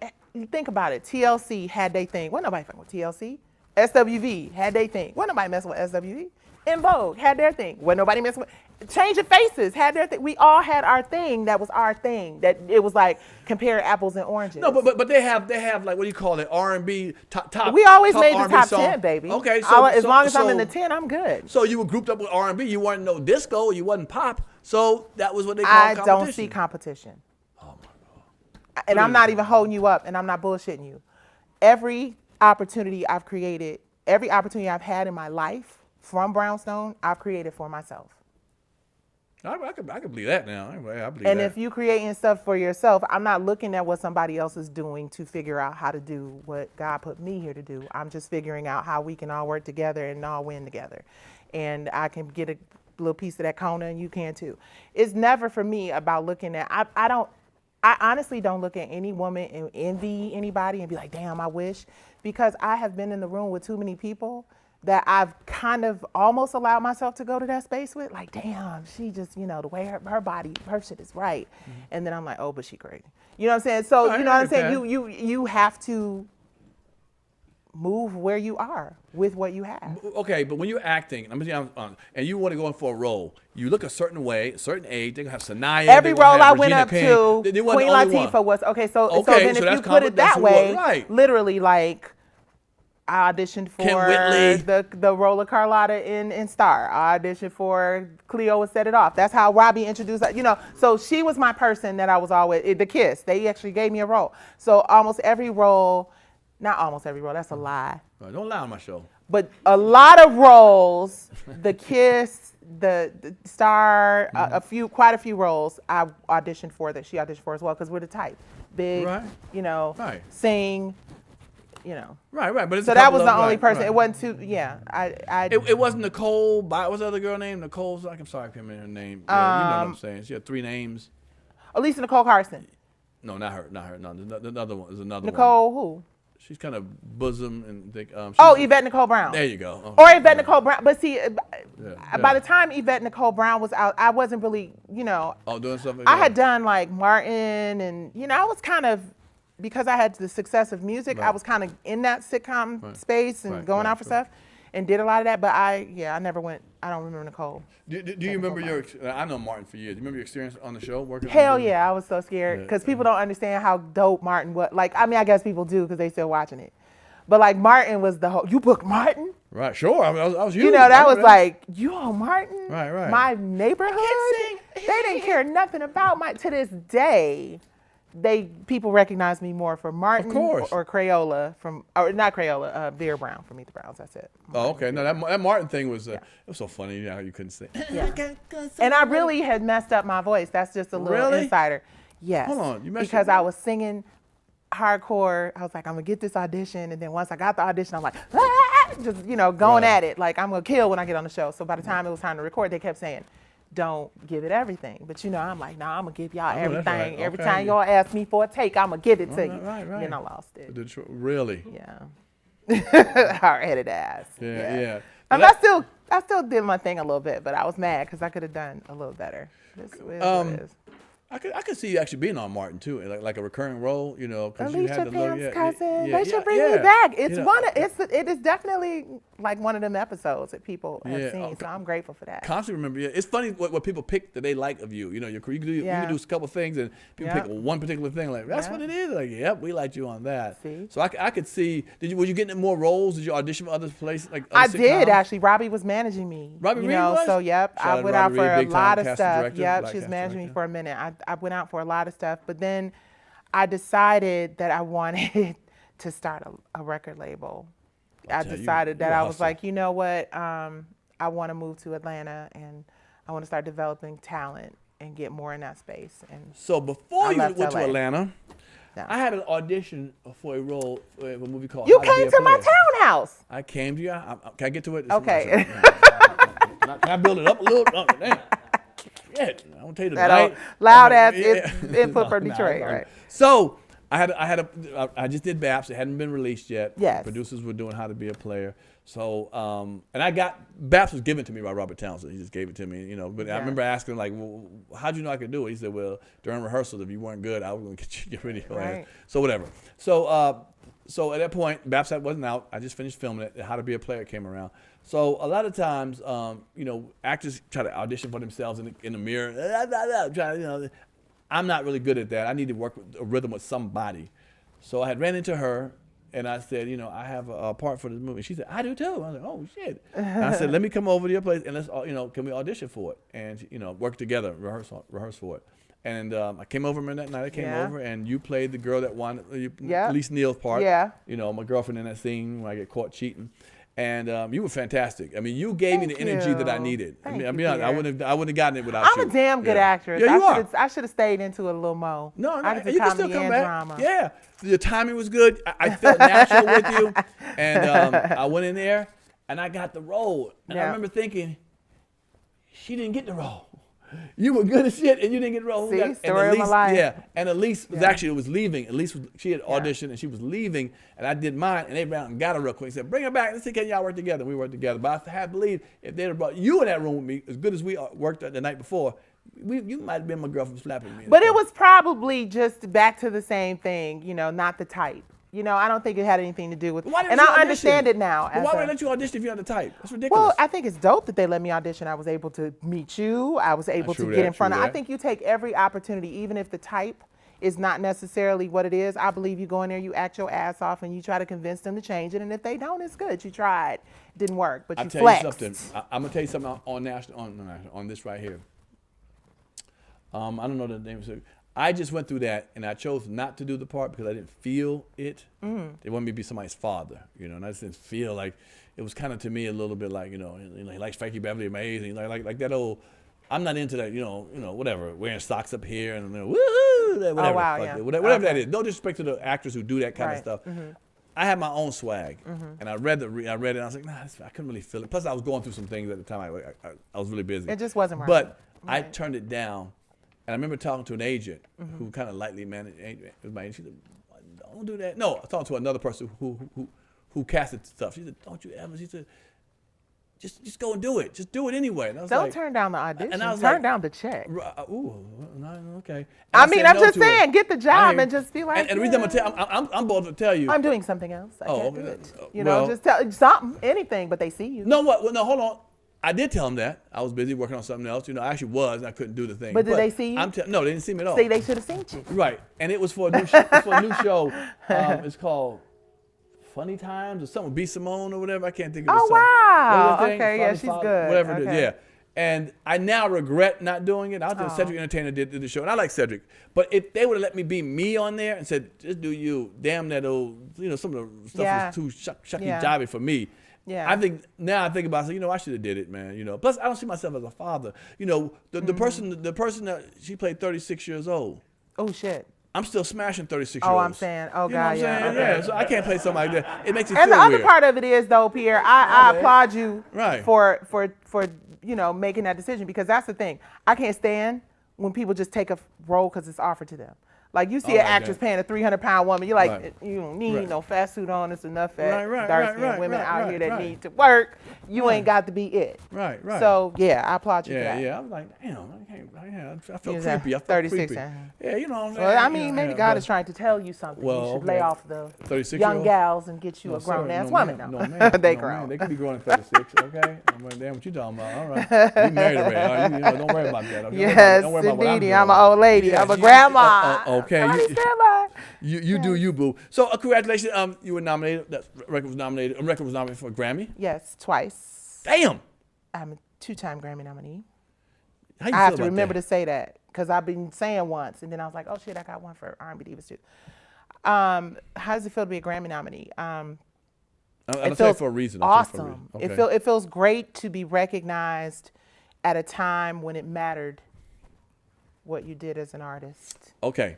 think about it. TLC had they thing. Wasn't nobody fucking with TLC. SWV had they thing. Wasn't nobody messing with SWV. In Vogue had their thing. Wasn't nobody messing with. Change of Faces had their thing. We all had our thing that was our thing. That it was like compare apples and oranges. No, but they have like, what do you call it? R&B top. We always top made the R&B top song. 10, baby. Okay, As long as I'm in the 10, I'm good. So you were grouped up with R&B. You weren't no disco. You wasn't pop. So that was what they called competition. I don't see competition. Oh my God. And I'm not even holding you up, and I'm not bullshitting you. Every opportunity I've created, every opportunity I've had in my life from Brownstone, I've created for myself. I could believe that now. I believe And that. if you creating stuff for yourself, I'm not looking at what somebody else is doing to figure out how to do what God put me here to do. I'm just figuring out how we can all work together and all win together. And I can get a little piece of that Kona, and you can too. It's never for me about looking at, I honestly don't look at any woman and envy anybody and be like, damn, I wish. Because I have been in the room with too many people that I've kind of almost allowed myself to go to that space with. Like, damn, she just, the way her body, her shit is right. And then I'm like, oh, but she crazy. You know what I'm saying? So, you know what I'm saying? You have to move where you are with what you have. Okay, but when you're acting, and you want to go in for a role, you look a certain way, a certain age. They're gonna have Sanaya. Every role I went Regina up King. to, They Queen wasn't the only Latifah one. was okay. So Okay, then so if that's you put it that's that who way, right. literally, like I auditioned Kim for Whitley. the role of Carlotta in Star. I auditioned for Cleo and Set It Off. That's how Robbie introduced her. So she was my person that I was always the Kiss. They actually gave me a role. So almost every role, not almost every role. That's a lie. Right, don't lie on my show. But a lot of roles, the Kiss, the Star, quite a few roles I auditioned for that she auditioned for as well, because we're the type. Big, Right. Right. Sing, Right, but it's So a that couple was the of- only right, person. right. It wasn't too, It wasn't Nicole. What's the other girl name? Nicole. I'm sorry, I can't remember her name. Yeah, you know what I'm saying. She had 3 names. Elisa Nicole Carson. No, not her. No, the other one is another one. Nicole who? She's kind of bosom and thick. Yvette Nicole Brown. There you go. Or Yvette Nicole Brown. But see, Yeah. by the time Yvette Nicole Brown was out, I wasn't really, Oh, doing stuff like I that? had done like Martin and, I was kind of, because I had the success of music, I Right. was kind of in that sitcom space and Right, going right, out for right. stuff and did a lot of that. But I never went, I don't remember Nicole. Do you remember I know Martin for years. Do you remember your experience on the show working? Hell on the- yeah, I was so scared Yeah, because people don't understand how dope Martin was. Like, I mean, I guess people do because they still watching it. But like Martin was the whole, you booked Martin? Right, sure. I was huge. You know, I that was remember like, you on Martin? Right. My neighborhood? They didn't care nothing about my, to this day, people recognize me more for Martin Of course. or Crayola or not Crayola, Vera Brown from Meet the Browns, that's it. Oh, okay. No, that Martin thing was it was so funny. How you couldn't sing. Yeah. And I really had messed up my voice. That's just a little Really? insider. Yes. Hold on, you messed because your I was singing hardcore. I was like, I'm gonna get this audition, and then once I got the audition, I'm like, ah! Just going at it. Like I'm gonna kill when I get on the show. So by the time it was time to record, they kept saying, don't give it everything. But I'm like, nah, I'm gonna give y'all Oh, that's everything. right. Every Okay. time y'all ask me for a take, I'm gonna give it to you. Right. Then I lost it. Really? Yeah. Hard-headed ass. Yeah. I still did my thing a little bit, but I was mad because I could have done a little better. This is what it is. I could see you actually being on Martin too, like a recurring role, because you Alicia had the look. Pam's cousin. Yeah, They should yeah, bring yeah. me back. It is definitely like one of them episodes that people have Yeah, seen. okay. So I'm grateful for that. Constantly remember. Yeah, it's funny what people pick that they like of you. You can do a couple things and people Yep. pick one particular thing. Like that's Yep. what it is. Like yep, we liked you on that. See? So I could see. Were you getting more roles? Did you audition for other places? Like I other did sitcoms? actually. Robbie was managing me. Robbie you Reed know, was? so yep, Shout I out to went out Robbie for Reed, a big time lot of casting stuff. director, Yep, black she was casting managing me director. for a minute. I went out for a lot of stuff, but then I decided that I wanted to start a record label. I tell you, decided that you I was hustle. like, what? I want to move to Atlanta and I want to start developing talent and get more in that space. And So before you went left to LA. Atlanta, No. I had an audition for a role in a movie called You How to Be came a to my Player. townhouse. I came to you. Can I get to it? Okay. Can I build it up a little? Oh, damn. Shit. I want to tell you That tonight. loud ass Yeah. input from No, Detroit, no. right? So I just did BAPS. It hadn't been released yet. Yes. Producers were doing How to Be a Player. So and I got BAPS was given to me by Robert Townsend. He just gave it to me, But I remember asking him, like, well, how'd you know I could do it? He said, well, during rehearsals, if you weren't good, I was going to get rid of your ass. Right. So whatever. So at that point, BAPS wasn't out. I just finished filming it. How to Be a Player came around. So a lot of times, actors try to audition for themselves in the mirror. I'm not really good at that. I need to work with a rhythm with somebody. So I had ran into her, and I said, I have a part for this movie. She said, I do too. I was like, oh shit. And I said, let me come over to your place and let's, can we audition for it? And work together, rehearse for it. And I came over that night. I came over, and you played the girl that won Elise Neal's part. Yeah. My girlfriend in that scene when I get caught cheating. And you were fantastic. I mean, you gave me the energy that I needed. Thank you, I wouldn't have gotten it without you. I'm a damn good actress. Yeah, you are. I should have stayed into it a little more. No, I did you can still comedy come and back. drama. Yeah, the timing was good. I felt natural with you, and I went in there and I got the role. And I remember thinking, she didn't get the role. You were good as shit, and you didn't get the role. See, story of my life. Yeah, and Elise was leaving. She had auditioned, and she was leaving, and I did mine, and they ran out and got her real quick. Said, bring her back. Let's see, can y'all work together? We worked together. But I have to believe if they'd have brought you in that room with me, as good as we worked the night before, you might have been my girl from slapping me. But it was probably just back to the same thing, not the type. I don't think it had anything to do with. And I understand it now. Why would they let you audition if you're on the type? That's ridiculous. Well, I think it's dope that they let me audition. I was able to meet you. I was able to get in front of. I think you take every opportunity, even if the type is not necessarily what it is. I believe you go in there, you act your ass off, and you try to convince them to change it. And if they don't, it's good. You tried. It didn't work, but you flexed. I'll tell you something. I'm gonna tell you something on this right here. I don't know the name of it. I just went through that, and I chose not to do the part because I didn't feel it. They wanted me to be somebody's father, and I just didn't feel like it was kind of to me a little bit like, he likes Frankie Beverly Amazing, like that old. I'm not into that, whatever, wearing socks up here and woohoo, whatever, whatever that is. No disrespect to the actors who do that kind of stuff. I had my own swag, and I read it, and I was like, nah, I couldn't really feel it. Plus, I was going through some things at the time. I was really busy. It just wasn't right. But I turned it down. And I remember talking to an agent who kind of lightly managed. She said, "Don't do that." No, I was talking to another person who casted stuff. She said, "Don't you ever?" She said, "Just go and do it. Just do it anyway." And I was Don't like, turn down the audition. And I was turn down the check. Ooh, okay. And I'm said no just to her. saying, get the job and just be like. And the reason I'm gonna tell, I'm bold to tell you. I'm doing something else. I can't do it. well, just tell something, anything, but they see you. No, what? Well, no, hold on. I did tell them that. I was busy working on something else. I actually was, and I couldn't do the thing. But did they see you? No, they didn't see me at all. See, they should have seen you. Right, and it was for a new show. It's called Funny Times or something. B. Simone or whatever. I can't think of it. Oh, wow. What was that thing? Okay, yeah, Father, she's Father, good. Whatever it is, Okay. yeah. And I now regret not doing it. I was Cedric Entertainer did the show, and I like Cedric. But if they would have let me be me on there and said, just do you, damn that old, some of the stuff was too shucky jobby for me. Yeah. I think about it, I should have did it, man. Plus, I don't see myself as a father. The person that she played 36 years old. Oh shit. I'm still smashing 36-year-olds. Oh, I'm saying, oh, You know what God, I'm saying? yeah. Yeah, so I can't play something like that. It makes it And feel the other weird. part of it is, though, Pierre, I applaud you Right. for making that decision, because that's the thing. I can't stand when people just take a role because it's offered to them. Like, you see an actress paying a 300-pound woman, you're like, you don't need no fat suit on. It's enough dark-skinned women out here that need to work. You ain't got to be it. Right. So, yeah, I applaud you for that. Yeah. I was like, damn, I felt was creepy. I felt 36, creepy. Yeah, you know what I'm saying? Well, I mean, maybe God is trying to tell you something. Well, You should lay off the 36-year-old? young gals and get you a grown-ass woman. No, man. They No, grown. man. They could be growing at 36, okay? I'm like, damn, what you talking about? All right. You married already. All right, don't worry about that. Okay? Yes, don't worry about what indeed. I'm I'm an old lady. Yeah, I'm a grandma. Okay. Somebody stand by. You do you, boo. So congratulations. You were nominated. That record was nominated. Record was nominated for a Grammy. Yes, twice. Damn. I'm a 2-time Grammy nominee. How you I feel have to about remember that? to say that, because I've been saying once, and then I was like, oh shit, I got one for R&B Divas too. How does it feel to be a Grammy nominee? I'll It tell you feels for a reason. awesome. Okay. It feels great to be recognized at a time when it mattered what you did as an artist. Okay.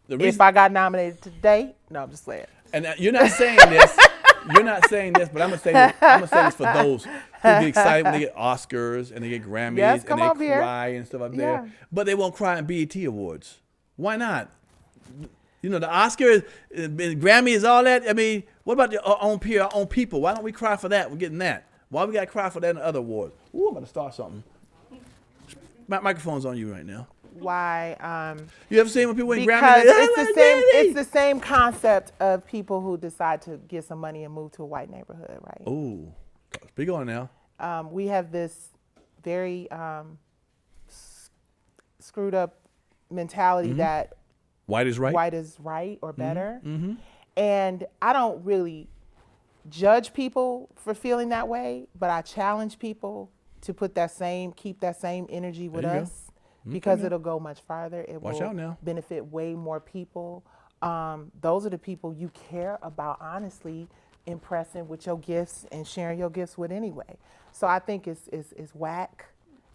If I got nominated today, no, I'm just saying. And you're not saying this. You're not saying this, but I'm gonna say this for those who get excited when they get Oscars and they get Grammys Yes, and come they on, Pierre. cry and stuff up Yeah. there, but they won't cry in BET Awards. Why not? You know, the Oscars, Grammys, all that. I mean, what about our own Pierre, our own people? Why don't we cry for that? We're getting that. Why we gotta cry for that in the other awards? Ooh, I'm gonna start something. My microphone's on you right now. Why? You ever seen when people win Because Grammys? it's the same concept of people who decide to get some money and move to a white neighborhood, right? Ooh, speak on it now. We have this very screwed up mentality that White is right. white is right or better. And I don't really judge people for feeling that way, but I challenge people to keep that same energy with There you go. us because it'll go much farther. It Watch out now. will benefit way more people. Those are the people you care about, honestly, impressing with your gifts and sharing your gifts with anyway. So I think it's whack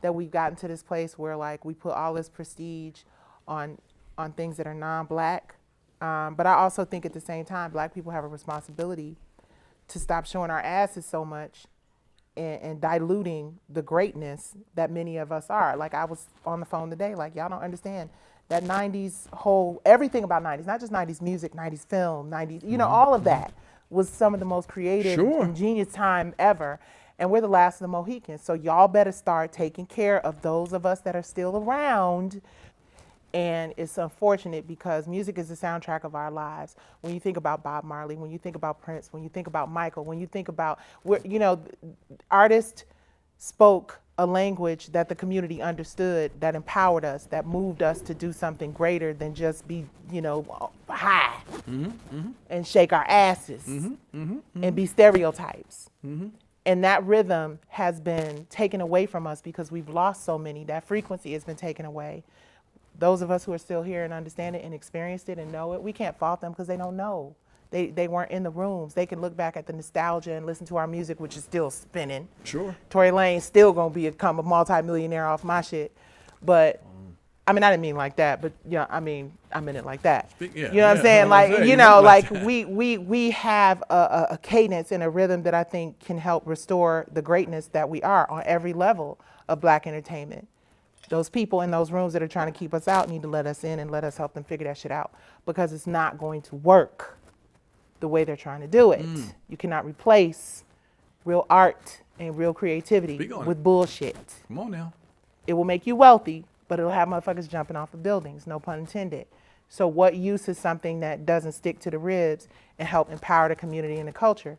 that we've gotten to this place where like we put all this prestige on things that are non-black. But I also think at the same time, black people have a responsibility to stop showing our asses so much and diluting the greatness that many of us are. Like I was on the phone today, like y'all don't understand that 90s everything about 90s, not just 90s music, 90s film, 90s, you know, all of that was some of the most creative and genius time ever. And we're the last of the Mohicans. So y'all better start taking care of those of us that are still around. And it's unfortunate because music is the soundtrack of our lives. When you think about Bob Marley, when you think about Prince, when you think about Michael, when you think about, artists spoke a language that the community understood, that empowered us, that moved us to do something greater than just be, high and shake our asses and be stereotypes. And that rhythm has been taken away from us because we've lost so many. That frequency has been taken away. Those of us who are still here and understand it and experienced it and know it, we can't fault them because they don't know. They weren't in the rooms. They can look back at the nostalgia and listen to our music, which is still spinning. Sure. Tory Lane's still gonna become a multi-millionaire off my shit. But I mean, I didn't mean like that, but I meant it like that. You know what I'm saying? Like, we have a cadence and a rhythm that I think can help restore the greatness that we are on every level of black entertainment. Those people in those rooms that are trying to keep us out need to let us in and let us help them figure that shit out because it's not going to work the way they're trying to do it. You cannot replace real art and real creativity with bullshit. Come on now. It will make you wealthy, but it'll have motherfuckers jumping off of buildings, no pun intended. So what use is something that doesn't stick to the ribs and help empower the community and the culture?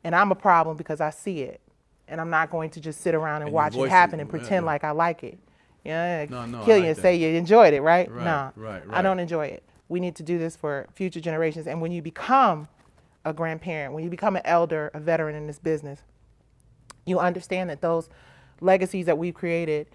And I'm a problem because I see it. And I'm not going to just sit around and watch it happen and pretend like I like it. Kill you and say you enjoyed it, right? No, I don't enjoy it. We need to do this for future generations. And when you become a grandparent, when you become an elder, a veteran in this business, you understand that those legacies that we've created,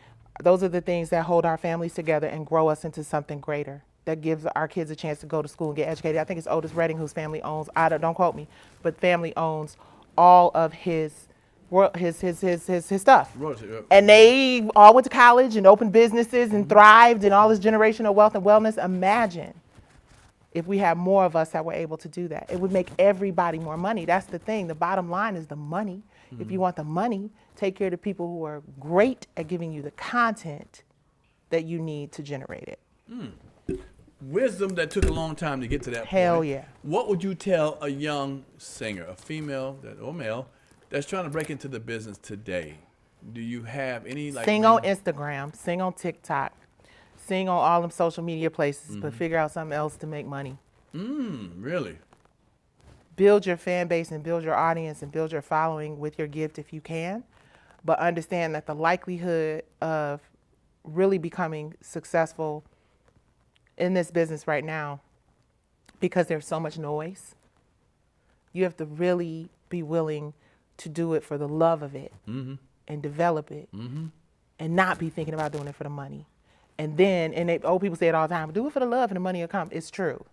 those are the things that hold our families together and grow us into something greater, that gives our kids a chance to go to school and get educated. I think it's Otis Redding whose family owns, don't quote me, but family owns all of his stuff. And they all went to college and opened businesses and thrived and all this generational wealth and wellness. Imagine if we had more of us that were able to do that. It would make everybody more money. That's the thing. The bottom line is the money. If you want the money, take care of the people who are great at giving you the content that you need to generate it. Wisdom that took a long time to get to that point. Hell yeah. What would you tell a young singer, a female or male, that's trying to break into the business today? Do you have any sing on Instagram, sing on TikTok, sing on all them social media places, but figure out something else to make money. Really? Build your fan base and build your audience and build your following with your gift if you can, but understand that the likelihood of really becoming successful in this business right now, because there's so much noise, you have to really be willing to do it for the love of it and develop it and not be thinking about doing it for the money. And then, old people say it all the time, do it for the love and the money will come. It's true.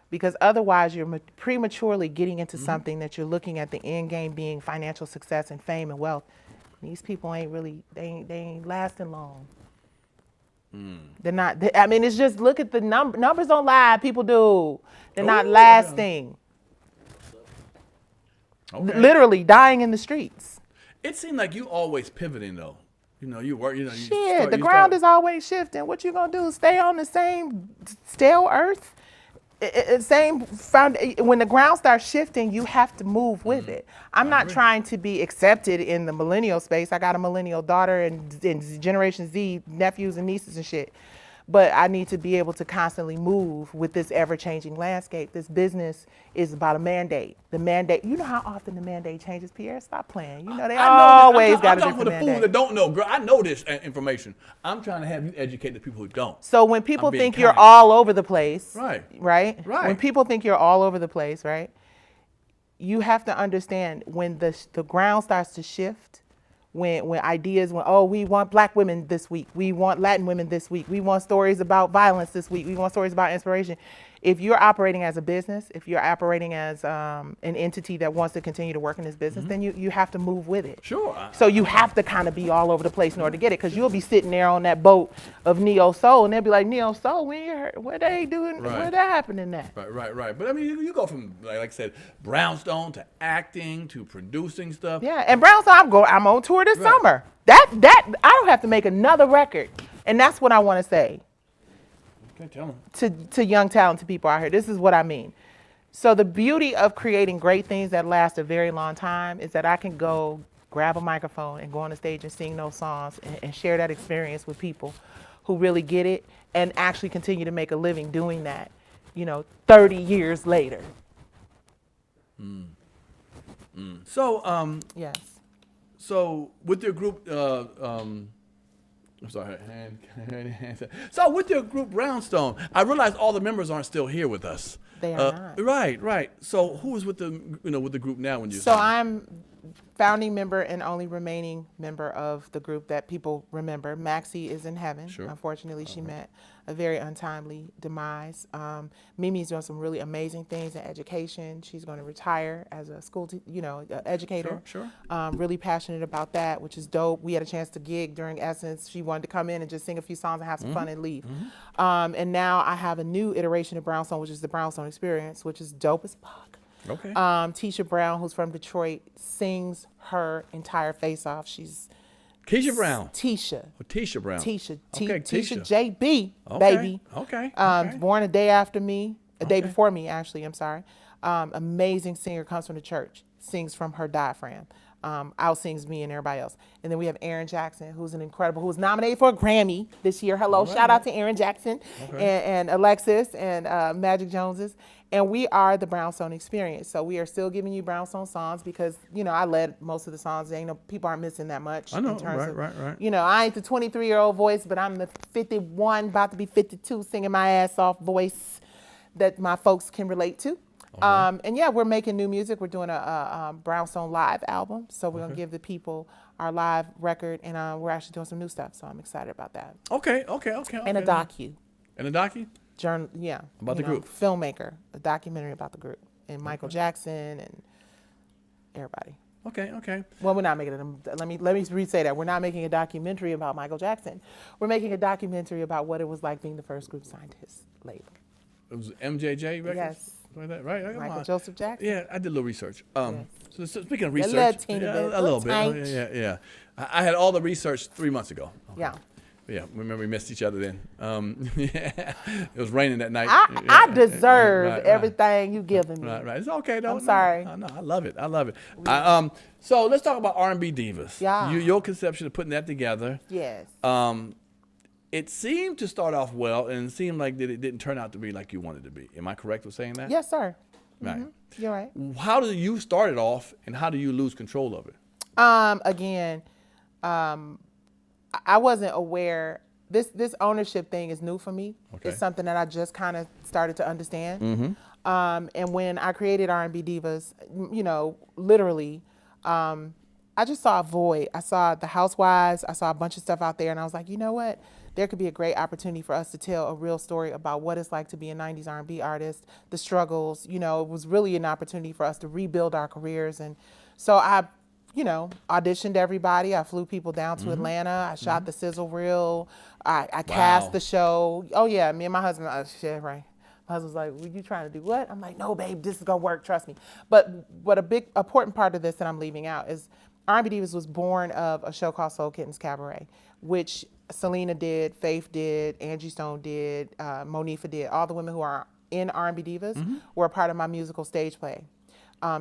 Because otherwise you're prematurely getting into something that you're looking at the end game being financial success and fame and wealth. These people ain't really, they ain't lasting long. They're not. I mean, it's just look at the numbers don't lie. People do. They're not Ooh, lasting. Okay. Literally dying in the streets. It seemed like you always pivoting though. You know, you work. You know, Shit, the ground is always shifting. What you gonna do? Stay on the same stale earth? Same when the ground starts shifting, you have to move with it. I'm not trying to be accepted in the millennial space. I got a millennial daughter and Generation Z nephews and nieces and shit. But I need to be able to constantly move with this ever-changing landscape. This business is about a mandate. The mandate, you know how often the mandate changes, Pierre? Stop playing. You know they always got a different mandate. I'm talking for the fools that don't know, girl. I know this information. I'm trying to have you educate the people who don't. So when people think you're all over the place, right? When people think you're all over the place, right? You have to understand when the ground starts to shift, when ideas, we want black women this week, we want Latin women this week, we want stories about violence this week, we want stories about inspiration. If you're operating as a business, if you're operating as an entity that wants to continue to work in this business, then you have to move with it. Sure. So you have to kind of be all over the place in order to get it, because you'll be sitting there on that boat of Neo Soul, and they'll be like, Neo Soul, what they doing? Right. Where that happening at? Right. But I mean, you go from like I said, Brownstone to acting to producing stuff. Yeah, and Brownstone, I'm on tour this summer. That I don't have to make another record, and that's what I want to say. Okay, tell them. To young talented people out here, this is what I mean. So the beauty of creating great things that last a very long time is that I can go grab a microphone and go on the stage and sing those songs and share that experience with people who really get it and actually continue to make a living doing that, 30 years later. So, yes. So with your group, I'm sorry. So with your group Brownstone, I realize all the members aren't still here with us. They are not. Right. So who is with the group now when you? So I'm founding member and only remaining member of the group that people remember. Maxie is in heaven. Sure. Unfortunately, she met a very untimely demise. Mimi's doing some really amazing things in education. She's going to retire as a school, educator. Sure. Really passionate about that, which is dope. We had a chance to gig during Essence. She wanted to come in and just sing a few songs and have some fun and leave. And now I have a new iteration of Brownstone, which is the Brownstone Experience, which is dope as fuck. Okay. Tisha Brown, who's from Detroit, sings her entire face off. She's Keisha Brown. Tisha. Oh, Tisha Brown. Tisha. Okay, Tisha JB, okay. baby. Okay. Born a day after me, a day before me, actually, I'm sorry. Amazing singer, comes from the church, sings from her diaphragm. Out-sings me and everybody else. And then we have Aaron Jackson, who's who's nominated for a Grammy this year. Hello, shout out to Aaron Jackson and Alexis and Magic Joneses. And we are the Brownstone Experience. So we are still giving you Brownstone songs because, I led most of the songs. People aren't missing that much. I know, in terms of, right. I ain't the 23-year-old voice, but I'm the 51, about to be 52, singing my ass off voice that my folks can relate to. And yeah, we're making new music. We're doing a Brownstone live album. So we're going to give the people our live record, and we're actually doing some new stuff. So I'm excited about that. Okay. And a docu. And a docu? Yeah. About the group. Filmmaker, a documentary about the group, and Michael Jackson and everybody. Okay. Well, we're not making it. Let me re-say that. We're not making a documentary about Michael Jackson. We're making a documentary about what it was like being the first group signed to his label. It was MJJ Records? Yes. Like that, right? Michael Joseph Jackson. Yeah, I did a little research. Yes. So speaking of research, a little bit. Yeah. I had all the research 3 months ago. Okay. Yeah. Yeah, remember we missed each other then. It was raining that night. I deserve everything you giving me. Right. It's okay though. I'm sorry. No, I love it. So let's talk about R&B Divas. Yeah. Your conception of putting that together. Yes. It seemed to start off well, and it seemed like that it didn't turn out to be like you wanted it to be. Am I correct with saying that? Yes, sir. Right. Mm-hmm. You're right. How do you start it off, and how do you lose control of it? I wasn't aware. This ownership thing is new for me. Okay. It's something that I just kind of started to understand. Mm-hmm. And when I created R&B Divas, literally, I just saw a void. I saw the Housewives. I saw a bunch of stuff out there, and I was like, you know what? There could be a great opportunity for us to tell a real story about what it's like to be a 90s R&B artist, the struggles. It was really an opportunity for us to rebuild our careers. And so I auditioned everybody. I flew people down to Atlanta. I shot the sizzle reel. I cast the show. Oh yeah, me and my husband, shit, right. My husband's like, "Were you trying to do what?" I'm like, "No, babe, this is gonna work. Trust me." But what a big important part of this that I'm leaving out is R&B Divas was born of a show called Soul Kittens Cabaret, which Selena did, Faith did, Angie Stone did, Monifa did. All the women who are in R&B Divas were a part of my musical stage play,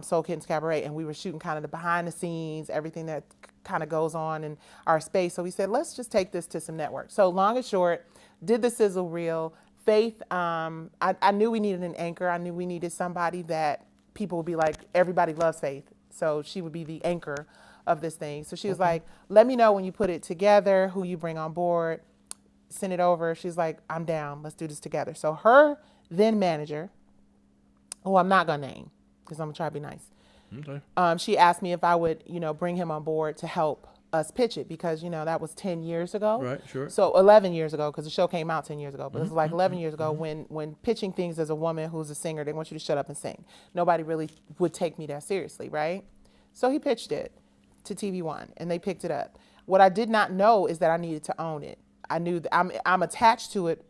Soul Kittens Cabaret, and we were shooting kind of the behind the scenes, everything that kind of goes on in our space. So we said, let's just take this to some networks. So long and short, did the sizzle reel. Faith, I knew we needed an anchor. I knew we needed somebody that people would be like, everybody loves Faith. So she would be the anchor of this thing. So she was like, let me know when you put it together, who you bring on board, send it over. She's like, I'm down. Let's do this together. So her then manager, who I'm not going to name because I'm going to try to be nice. Okay. She asked me if I would, bring him on board to help us pitch it because, that was 10 years ago. Right, sure. So 11 years ago, because the show came out 10 years ago, but it was like 11 years ago when pitching things as a woman who's a singer, they want you to shut up and sing. Nobody really would take me that seriously, right? So he pitched it to TV One and they picked it up. What I did not know is that I needed to own it. I knew that I'm attached to it,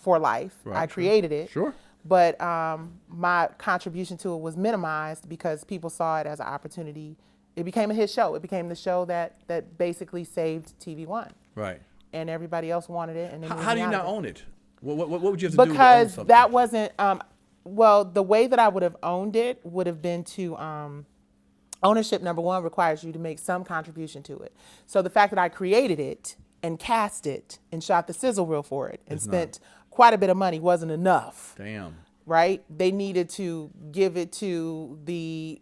for life. Right, I created it. Sure. But my contribution to it was minimized because people saw it as an opportunity. It became a hit show. It became the show that basically saved TV One. Right. And everybody else wanted it. And then how do you not own it? What would you have to do to own because something? that wasn't, the way that I would have owned it would have been to, ownership, number one, requires you to make some contribution to it. So the fact that I created it and cast it and shot the sizzle reel for it and spent quite a bit of money wasn't enough. Damn. Right? They needed to give it to the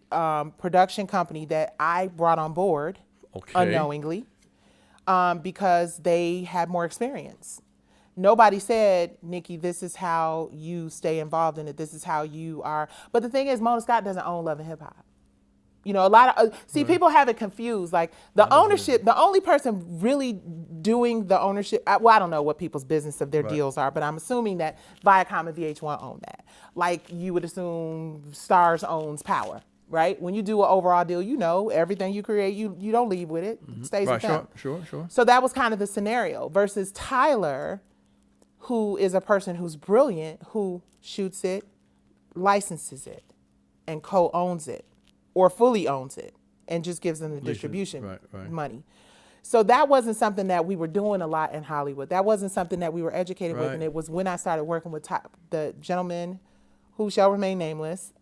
production company that I brought on board unknowingly because they had more experience. Nobody said, Nicci, this is how you stay involved in it. This is how you are. But the thing is, Mona Scott doesn't own Love and Hip Hop. A lot of, people have it confused. Like the ownership, the only person really doing the ownership, I don't know what people's business of their deals are, but I'm assuming that Viacom and VH1 own that. Like you would assume Starz owns Power, right? When you do an overall deal, everything you create, you don't leave with it. It stays with them. Sure. So that was kind of the scenario versus Tyler, who is a person who's brilliant, who shoots it, licenses it, and co-owns it. Or fully owns it and just gives them the distribution money. So that wasn't something that we were doing a lot in Hollywood. That wasn't something that we were educated with. And it was when I started working with the gentleman who shall remain nameless,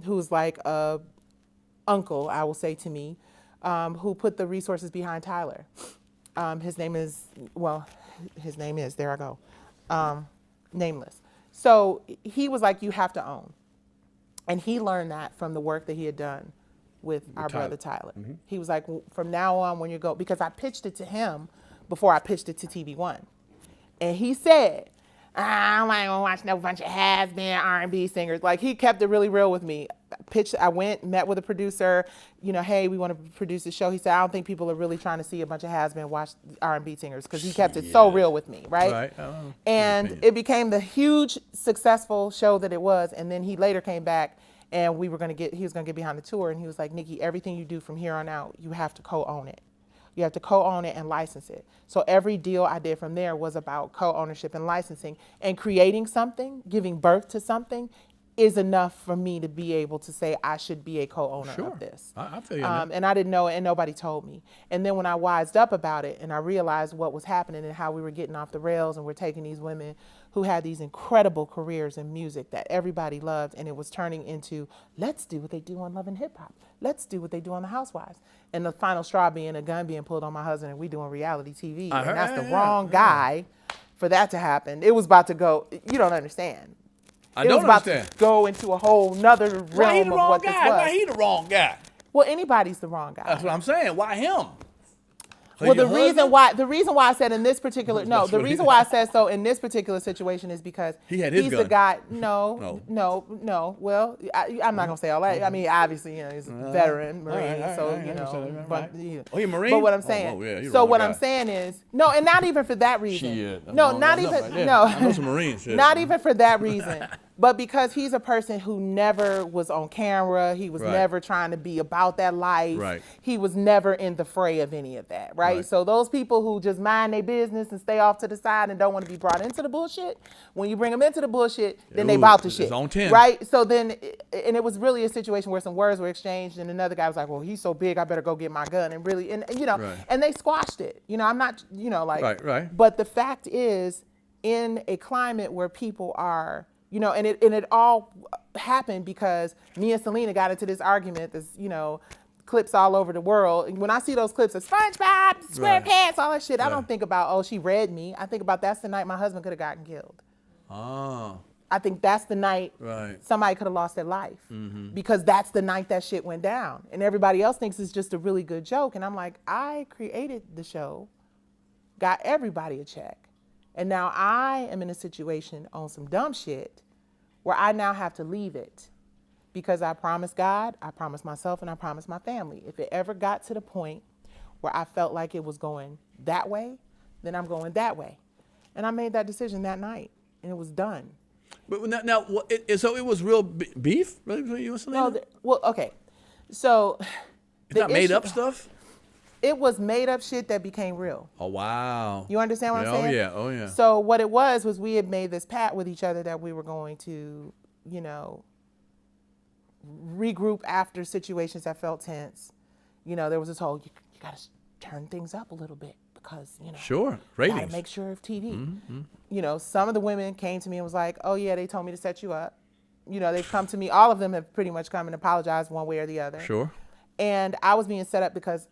who's like a uncle, I will say to me, who put the resources behind Tyler. His name is, there I go, nameless. So he was like, you have to own. And he learned that from the work that he had done with our brother Tyler. He was like, from now on when you go, because I pitched it to him before I pitched it to TV One. And he said, I'm not gonna watch no bunch of has-been R&B singers. Like he kept it really real with me. I went, met with a producer, hey, we want to produce a show. He said, I don't think people are really trying to see a bunch of has-been watch R&B singers because he kept it so real with me, right? And it became the huge successful show that it was. And then he later came back and he was gonna get behind the tour and he was like, Nicci, everything you do from here on out, you have to co-own it. You have to co-own it and license it. So every deal I did from there was about co-ownership and licensing and creating something, giving birth to something is enough for me to be able to say I should be a co-owner of this. I feel you. And I didn't know it and nobody told me. And then when I wised up about it and I realized what was happening and how we were getting off the rails and we're taking these women who had these incredible careers in music that everybody loved and it was turning into, let's do what they do on Love and Hip Hop. Let's do what they do on The Housewives. And the final straw being a gun being pulled on my husband and we doing reality TV. And that's the wrong guy for that to happen. It was about to go, you don't understand. I don't understand. About to go into a whole nother realm of what this was. Why he the wrong guy? Well, anybody's the wrong guy. That's what I'm saying. Why him? Well, the reason why I said in this particular reason why I said so in this particular situation is because he's the guy. No. Well, I'm not gonna say all that. I mean, obviously, he's a veteran Marine, He's a Marine. But what I'm saying, I'm saying is no, and not even for that reason. Shit. No, not even I know some Marines. Not even for that reason. But because he's a person who never was on camera, he was never trying to be about that life. Right. He was never in the fray of any of that, right? So those people who just mind their business and stay off to the side and don't want to be brought into the bullshit, when you bring them into the bullshit, then they bout the shit. It's on 10. Right? So then, and it was really a situation where some words were exchanged and another guy was like, well, he's so big, I better go get my gun. And really, and you know, and they squashed it. You know, I'm not, you know, like, but the fact is, in a climate where people are, you know, and it all happened because me and Selena got into this argument, this, you know, clips all over the world. And when I see those clips of SpongeBob, SquarePants, all that shit, I don't think about, oh, she read me. I think about that's the night my husband could have gotten killed. Oh. I think that's the night somebody could have lost their life because that's the night that shit went down. And everybody else thinks it's just a really good joke. And I'm like, I created the show, got everybody a check. And now I am in a situation on some dumb shit where I now have to leave it because I promised God, I promised myself, and I promised my family. If it ever got to the point where I felt like it was going that way, then I'm going that way. And I made that decision that night, and it was done. But now so it was real beef, really, between you and Selena? No, well, okay. So it's not made up stuff? It was made up shit that became real. Oh, wow. You understand what I'm saying? Oh, yeah. So what it was we had made this pact with each other that we were going to, you know, regroup after situations that felt tense. You know, there was this whole, you got to turn things up a little bit because, you know. Sure, ratings. Got to make sure of TV. You know, some of the women came to me and was like, oh, yeah, they told me to set you up. You know, they've come to me. All of them have pretty much come and apologized one way or the other. Sure. And I was being set up because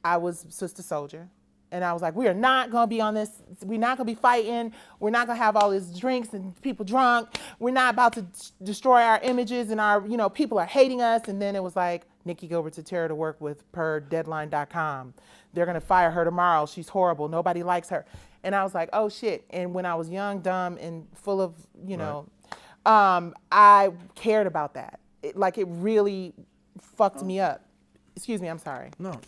I was Sister Soldier. And I was like, we are not going to be on this. We're not going to be fighting. We're not going to have all these drinks and people drunk. We're not about to destroy our images and our, you know, people are hating us. And then it was like, Nicci Gilbert's a terror to work with per deadline.com. They're going to fire her tomorrow. She's horrible. Nobody likes her. And I was like, oh, shit. And when I was young, dumb, and full of, you know, I cared about that. It really fucked me up. Excuse me, I'm sorry. No.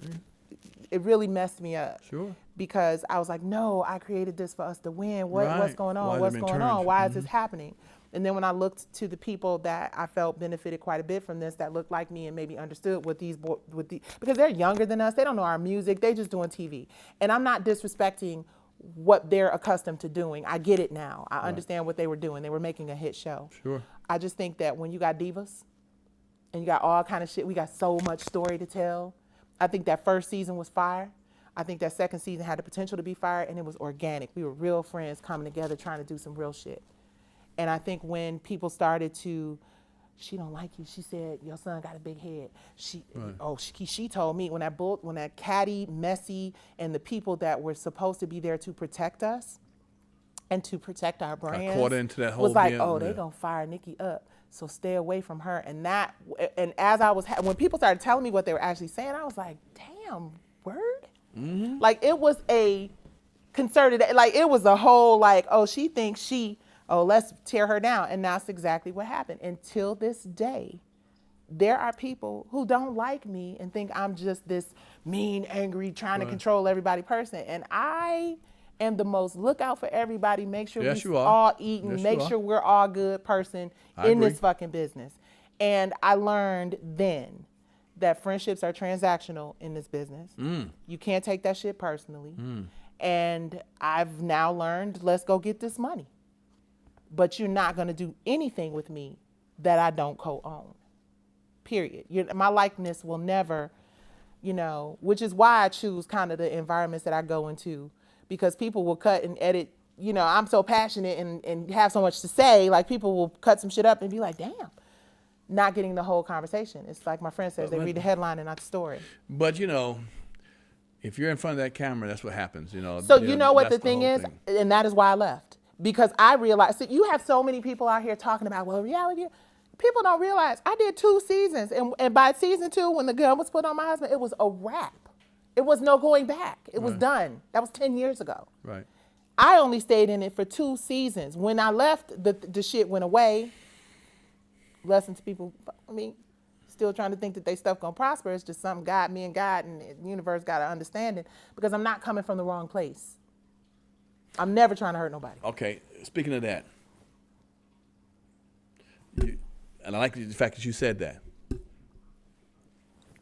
It really messed me up. Sure. Because I was like, no, I created this for us to win. What's going on? What's going on? Why is this happening? And then when I looked to the people that I felt benefited quite a bit from this, that looked like me and maybe understood what because they're younger than us, they don't know our music, they just doing TV. And I'm not disrespecting what they're accustomed to doing. I get it now. I understand what they were doing. They were making a hit show. Sure. I just think that when you got divas and you got all kind of shit, we got so much story to tell. I think that first season was fire. I think that second season had the potential to be fire, and it was organic. We were real friends coming together trying to do some real shit. And I think when people started to, she don't like you. She said, your son got a big head. She told me when that catty, messy, and the people that were supposed to be there to protect us and to protect our brands caught into that whole was like, they gonna fire Nicci up. So stay away from her. And as I was, when people started telling me what they were actually saying, I was like, damn, word? Mm-hmm. Like it was a concerted, like it was a whole like, she thinks let's tear her down. And that's exactly what happened. Until this day, there are people who don't like me and think I'm just this mean, angry, trying to control everybody person. And I am the most look out for everybody, make sure we're all eating, make sure we're all good person in this fucking business. And I learned then that friendships are transactional in this business. You can't take that shit personally. And I've now learned, let's go get this money. But you're not gonna do anything with me that I don't co-own, period. My likeness will never, which is why I choose kind of the environments that I go into, because people will cut and edit. I'm so passionate and have so much to say, like people will cut some shit up and be like, damn, not getting the whole conversation. It's like my friend says, they read the headline and not the story. But if you're in front of that camera, that's what happens, So you know what the thing is, and that is why I left. Because I realized, you have so many people out here talking about, reality. People don't realize I did 2 seasons. And by season 2, when the gun was put on my husband, it was a wrap. It was no going back. It was done. That was 10 years ago. Right. I only stayed in it for 2 seasons. When I left, the shit went away. Lessons people, still trying to think that they stuff gonna prosper. It's just something me and God and the universe got to understand it, because I'm not coming from the wrong place. I'm never trying to hurt nobody. Okay, speaking of that, And I like the fact that you said that.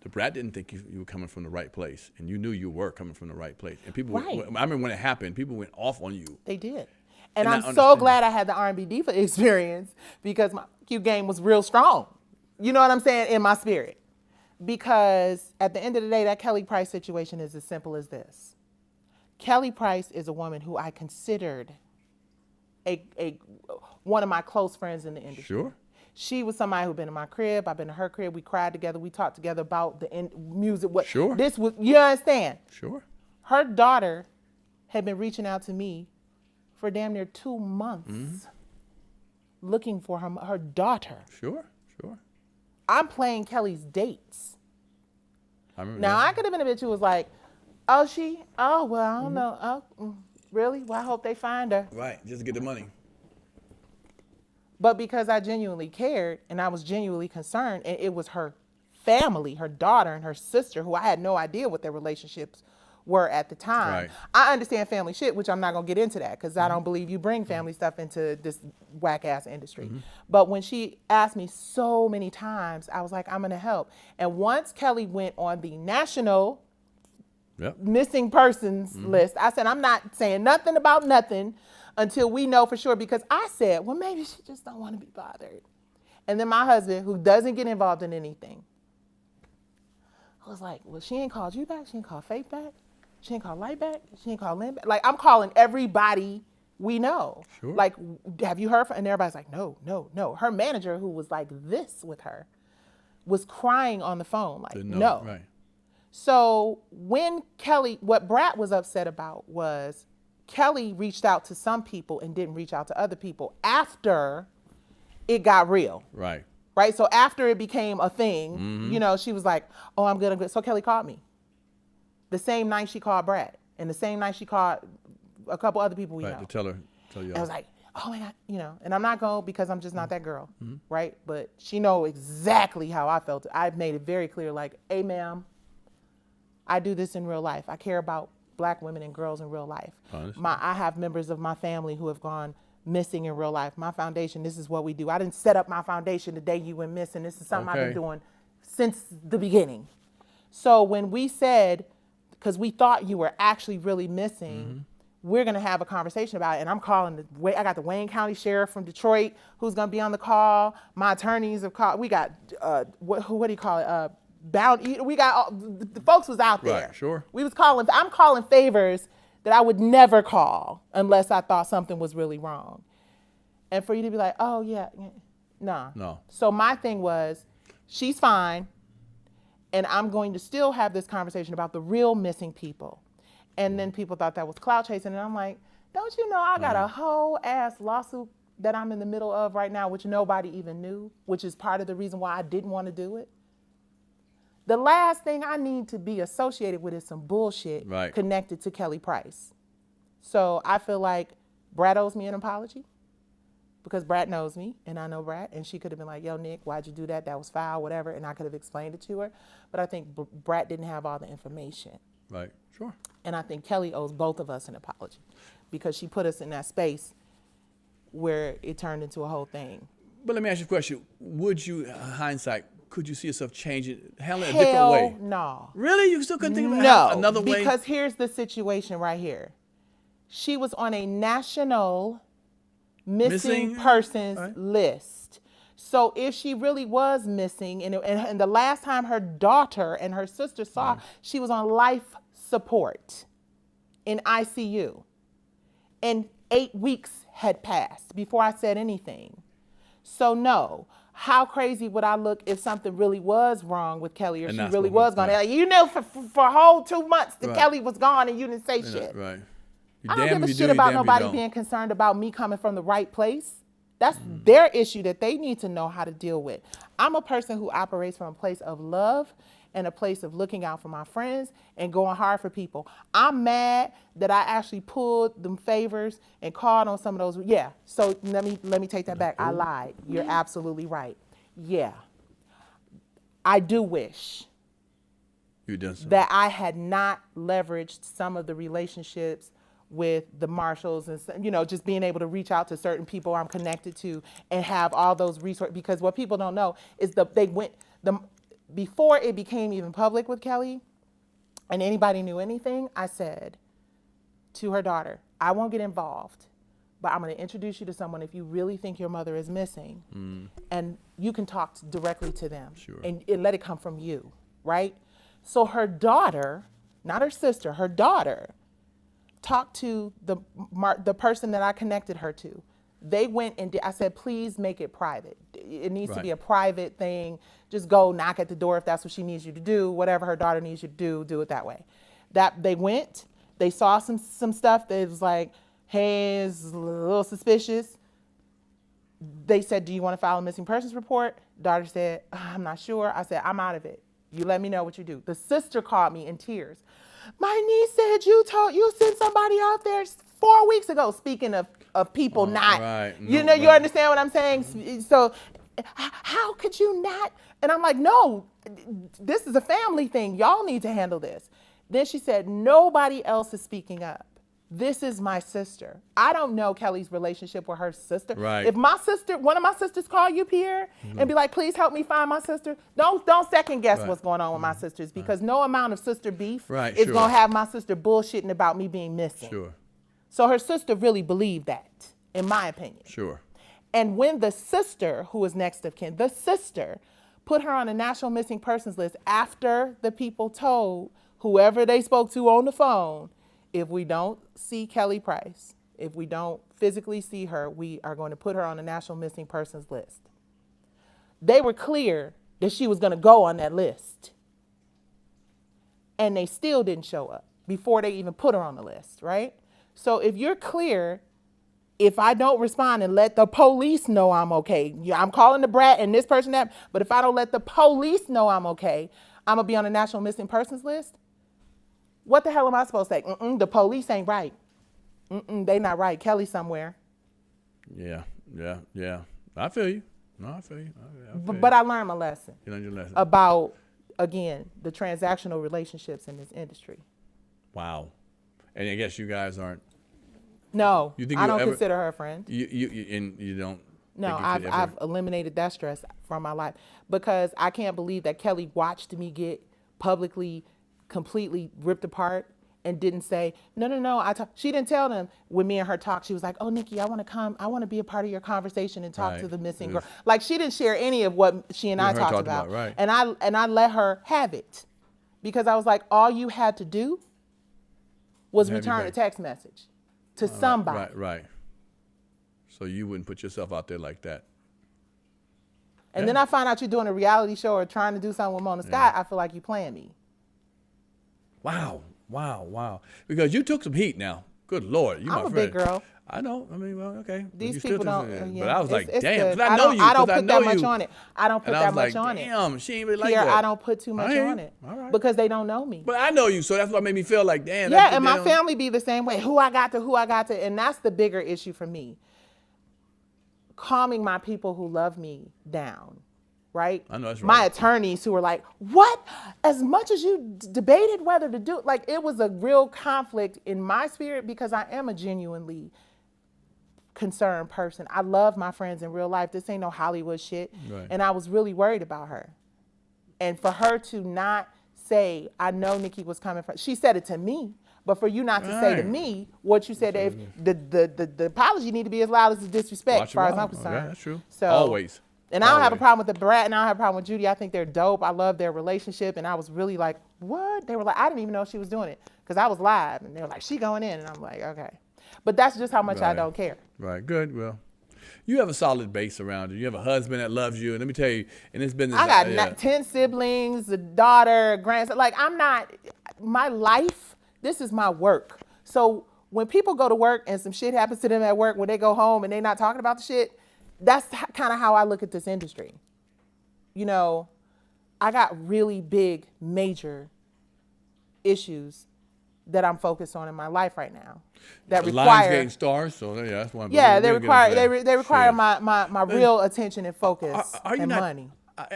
The brat didn't think you were coming from the right place, and you knew you were coming from the right place. And people, Right. I remember when it happened, people went off on you. They did. And I I'm so understand. glad I had the R&B Diva experience because my Q game was real strong. You know what I'm saying? In my spirit. Because at the end of the day, that Kelly Price situation is as simple as this. Kelly Price is a woman who I considered one of my close friends in the industry. Sure. She was somebody who'd been in my crib. I've been in her crib. We cried together. We talked together about the music. What Sure. this was, you understand? Sure. Her daughter had been reaching out to me for damn near 2 months looking for her daughter. Sure. Sure. I'm playing Kelly's dates. I remember Now, that. I could have been a bitch who was like, oh, well, I don't know. Oh, really? Well, I hope they find her. Right. Just to get the money. But because I genuinely cared and I was genuinely concerned, and it was her family, her daughter and her sister, who I had no idea what their relationships were at the time. Right. I understand family shit, which I'm not going to get into that because I don't believe you bring family stuff into this whack ass industry. But when she asked me so many times, I was like, I'm going to help. And once Kelly went on the national Yep. missing persons list, I said, I'm not saying nothing about nothing until we know for sure, because I said, well, maybe she just don't want to be bothered. And then my husband, who doesn't get involved in anything, I was like, well, she ain't called you back. She ain't called Faith back. She ain't called Light back. She ain't called Lynn back. Like, I'm calling everybody we know. Sure. Like, have you heard from? And everybody's like, no, no, no. Her manager, who was like this with her, was crying on the phone, like, Didn't know. no. Right. So when Kelly, what Brat was upset about was Kelly reached out to some people and didn't reach out to other people after it got real. Right. Right? So after it became a thing, you know, she was like, oh, I'm good. So Kelly called me. The same night she called Brat. And the same night she called a couple other people we Right. know. To tell you. And I was like, oh my God, you know, and I'm not going because I'm just not that girl, right? But she know exactly how I felt. I've made it very clear, like, hey, ma'am, I do this in real life. I care about Black women and girls in real life. I have members of my family who have gone missing in real life. My foundation, this is what we do. I didn't set up my foundation the day you went missing. This is something I've been doing since the beginning. So when we said, because we thought you were actually really missing, we're going to have a conversation about it. And I'm calling, I got the Wayne County Sheriff from Detroit who's going to be on the call. My attorneys have called. We got, what do you call it? We got all, the folks was out there. Right, sure. We was calling. I'm calling favors that I would never call unless I thought something was really wrong. And for you to be like, oh yeah, nah. No. So my thing was, she's fine, and I'm going to still have this conversation about the real missing people. And then people thought that was clout chasing, and I'm like, don't you know I got a whole ass lawsuit that I'm in the middle of right now, which nobody even knew, which is part of the reason why I didn't want to do it. The last thing I need to be associated with is some bullshit connected to Kelly Price. So I feel like Brad owes me an apology because Brad knows me and I know Brad, and she could have been like, yo, Nick, why'd you do that? That was foul, whatever. And I could have explained it to her. But I think Brad didn't have all the information. Right. Sure. And I think Kelly owes both of us an apology because she put us in that space where it turned into a whole thing. But let me ask you a question. Would you, hindsight, could you see yourself changing, handling it a different way? No. Really? You still couldn't think about another way? Because here's the situation right here. She was on a national missing persons list. So if she really was missing, and the last time her daughter and her sister saw, she was on life support in ICU. And 8 weeks had passed before I said anything. So no. How crazy would I look if something really was wrong with Kelly, or she really was gone? Like, you know, for a whole 2 months that Kelly was gone and you didn't say shit. Right. I don't give a shit about nobody being concerned about me coming from the right place. That's their issue that they need to know how to deal with. I'm a person who operates from a place of love and a place of looking out for my friends and going hard for people. I'm mad that I actually pulled them favors and called on some of those. Yeah, so let me take that back. I lied. You're absolutely right. Yeah. I do wish you done that I had not leveraged some of the relationships with the marshals and, you know, just being able to reach out to certain people I'm connected to and have all those resources. Because what people don't know is before it became even public with Kelly and anybody knew anything, I said to her daughter, I won't get involved, but I'm going to introduce you to someone if you really think your mother is missing, and you can talk directly to them and let it come from you, right? So her daughter, not her sister, her daughter, talked to the person that I connected her to. They went and I said, please make it private. It needs to be a private thing. Just go knock at the door if that's what she needs you to do. Whatever her daughter needs you to do it that way. That they went, they saw some stuff that was like, hey, it's a little suspicious. They said, do you want to file a missing persons report? Daughter said, I'm not sure. I said, I'm out of it. You let me know what you do. The sister called me in tears. My niece said you sent somebody out there 4 weeks ago. Speaking of people you understand what I'm saying? So how could you not? And I'm like, no, this is a family thing. Y'all need to handle this. Then she said, nobody else is speaking up. This is my sister. I don't know Kelly's relationship with her sister. Right. If one of my sisters call you, Pierre, and be like, please help me find my sister, don't second guess what's going on with my sisters, because no amount of sister beef is going to have my sister bullshitting about me being missing. Sure. So her sister really believed that, in my opinion. Sure. And when the sister, who was next of kin, the sister put her on a national missing persons list after the people told whoever they spoke to on the phone, if we don't see Kelly Price, if we don't physically see her, we are going to put her on the national missing persons list. They were clear that she was going to go on that list. And they still didn't show up before they even put her on the list, right? So if you're clear, if I don't respond and let the police know I'm okay, I'm calling the brat and this person that, but if I don't let the police know I'm okay, I'm going to be on the national missing persons list. What the hell am I supposed to say? The police ain't right. They not right. Kelly somewhere. Yeah. I feel you. No, I feel you. But I learned my lesson. You learned your lesson. About, again, the transactional relationships in this industry. Wow. And I guess you guys aren't. No, I don't consider her a friend. You don't. No, I've eliminated that stress from my life, because I can't believe that Kelly watched me get publicly completely ripped apart and didn't say, no, she didn't tell them when me and her talked. She was like, oh, Nicci, I want to come. I want to be a part of your conversation and talk to the missing girl. Like, she didn't share any of what she and I talked about. Right. And I let her have it, because I was like, all you had to do was return a text message to somebody. Right. So you wouldn't put yourself out there like that. And then I find out you're doing a reality show or trying to do something with Mona Scott. I feel like you're playing me. Wow. Because you took some heat now. Good Lord. I'm a big girl. I know. I mean, well, okay. These people don't. But I was like, damn. I know you. I don't put that much on it. I don't put that much on it. Damn, she ain't really like Pierre, that. I don't put too much on it. All right. Because they don't know me. But I know you, so that's what made me feel like, damn. Yeah, and my family be the same way. Who I got to. And that's the bigger issue for me. Calming my people who love me down. Right? I know that's right. My attorneys who were like, what? As much as you debated whether to do it, like, it was a real conflict in my spirit, because I am a genuinely concerned person. I love my friends in real life. This ain't no Hollywood shit. Right. And I was really worried about her. And for her to not say, I know Nicci was coming from, she said it to me, but for you not to say to me what you said, if the apology need to be as loud as the disrespect, as far as I'm concerned. Yeah, that's true. So, always. And I don't have a problem with the brat, and I don't have a problem with Judy. I think they're dope. I love their relationship, and I was really like, what? They were like, I didn't even know she was doing it, because I was live, and they were like, she going in, and I'm like, okay. But that's just how much I don't care. Right, good. Well, you have a solid base around you. You have a husband that loves you, and let me tell you, in this business, I got 10 siblings, a daughter, a grandson. Like, my life, this is my work. So when people go to work and some shit happens to them at work, when they go home and they not talking about the shit, that's kind of how I look at this industry. You know, I got really big, major issues that I'm focused on in my life right now that require Lionsgate stars. So yeah, that's one. Yeah, they require my real attention and focus and money.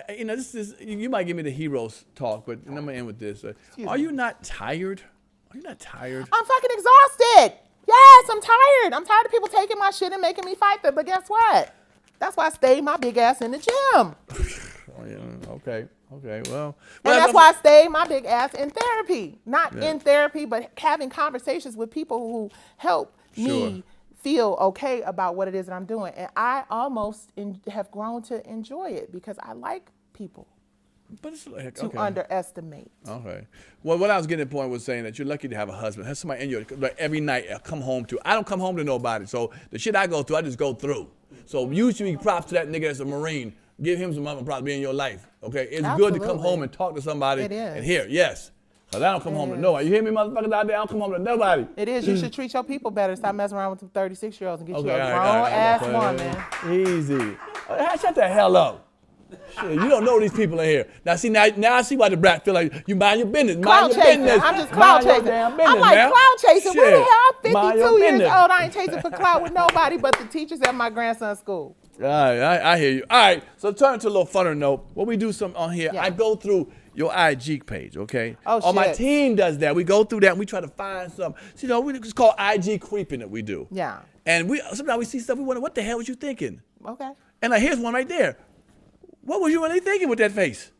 This is, you might give me the heroes talk, but I'm gonna end with this. Are you not tired? Are you not tired? I'm fucking exhausted. Yes, I'm tired. I'm tired of people taking my shit and making me fight them. But guess what? That's why I stayed my big ass in the gym. Oh, yeah. Okay. Well, And that's why I stayed my big ass in therapy. Not in therapy, but having conversations with people who help me feel okay about what it is that I'm doing. And I almost have grown to enjoy it because I like people. But it's like, to underestimate. Okay. Well, what I was getting at the point was saying that you're lucky to have a husband, have somebody in your, like every night come home to. I don't come home to nobody, so the shit I go through, I just go through. So usually props to that nigga that's a Marine. Give him some other props, be in your life. Okay, it's good to come home and talk to somebody. It is. And hear, yes. Cause I don't come home to nobody. You hear me, motherfuckers out there? I don't come home to nobody. It is. You should treat your people better. Stop messing around with some 36-year-olds and get you a grown-ass woman. Easy. Shut the hell up. Shit, you don't know these people in here. Now I see why the brat feel like you mind your business. Cloud chasing. I'm just cloud chasing. I'm like cloud chasing. Where the hell? I'm 52 years old. I ain't chasing for cloud with nobody but the teachers at my grandson's school. All right, I hear you. All right, so turn to a little funner note. When we do something on here, I go through your IG page, okay? Oh, shit. My team does that. We go through that and we try to find something. So, you know, it's called IG creeping that we do. Yeah. And sometimes we see stuff, we wonder, what the hell was you thinking? Okay. And like, here's one right there. What was you really thinking with that face?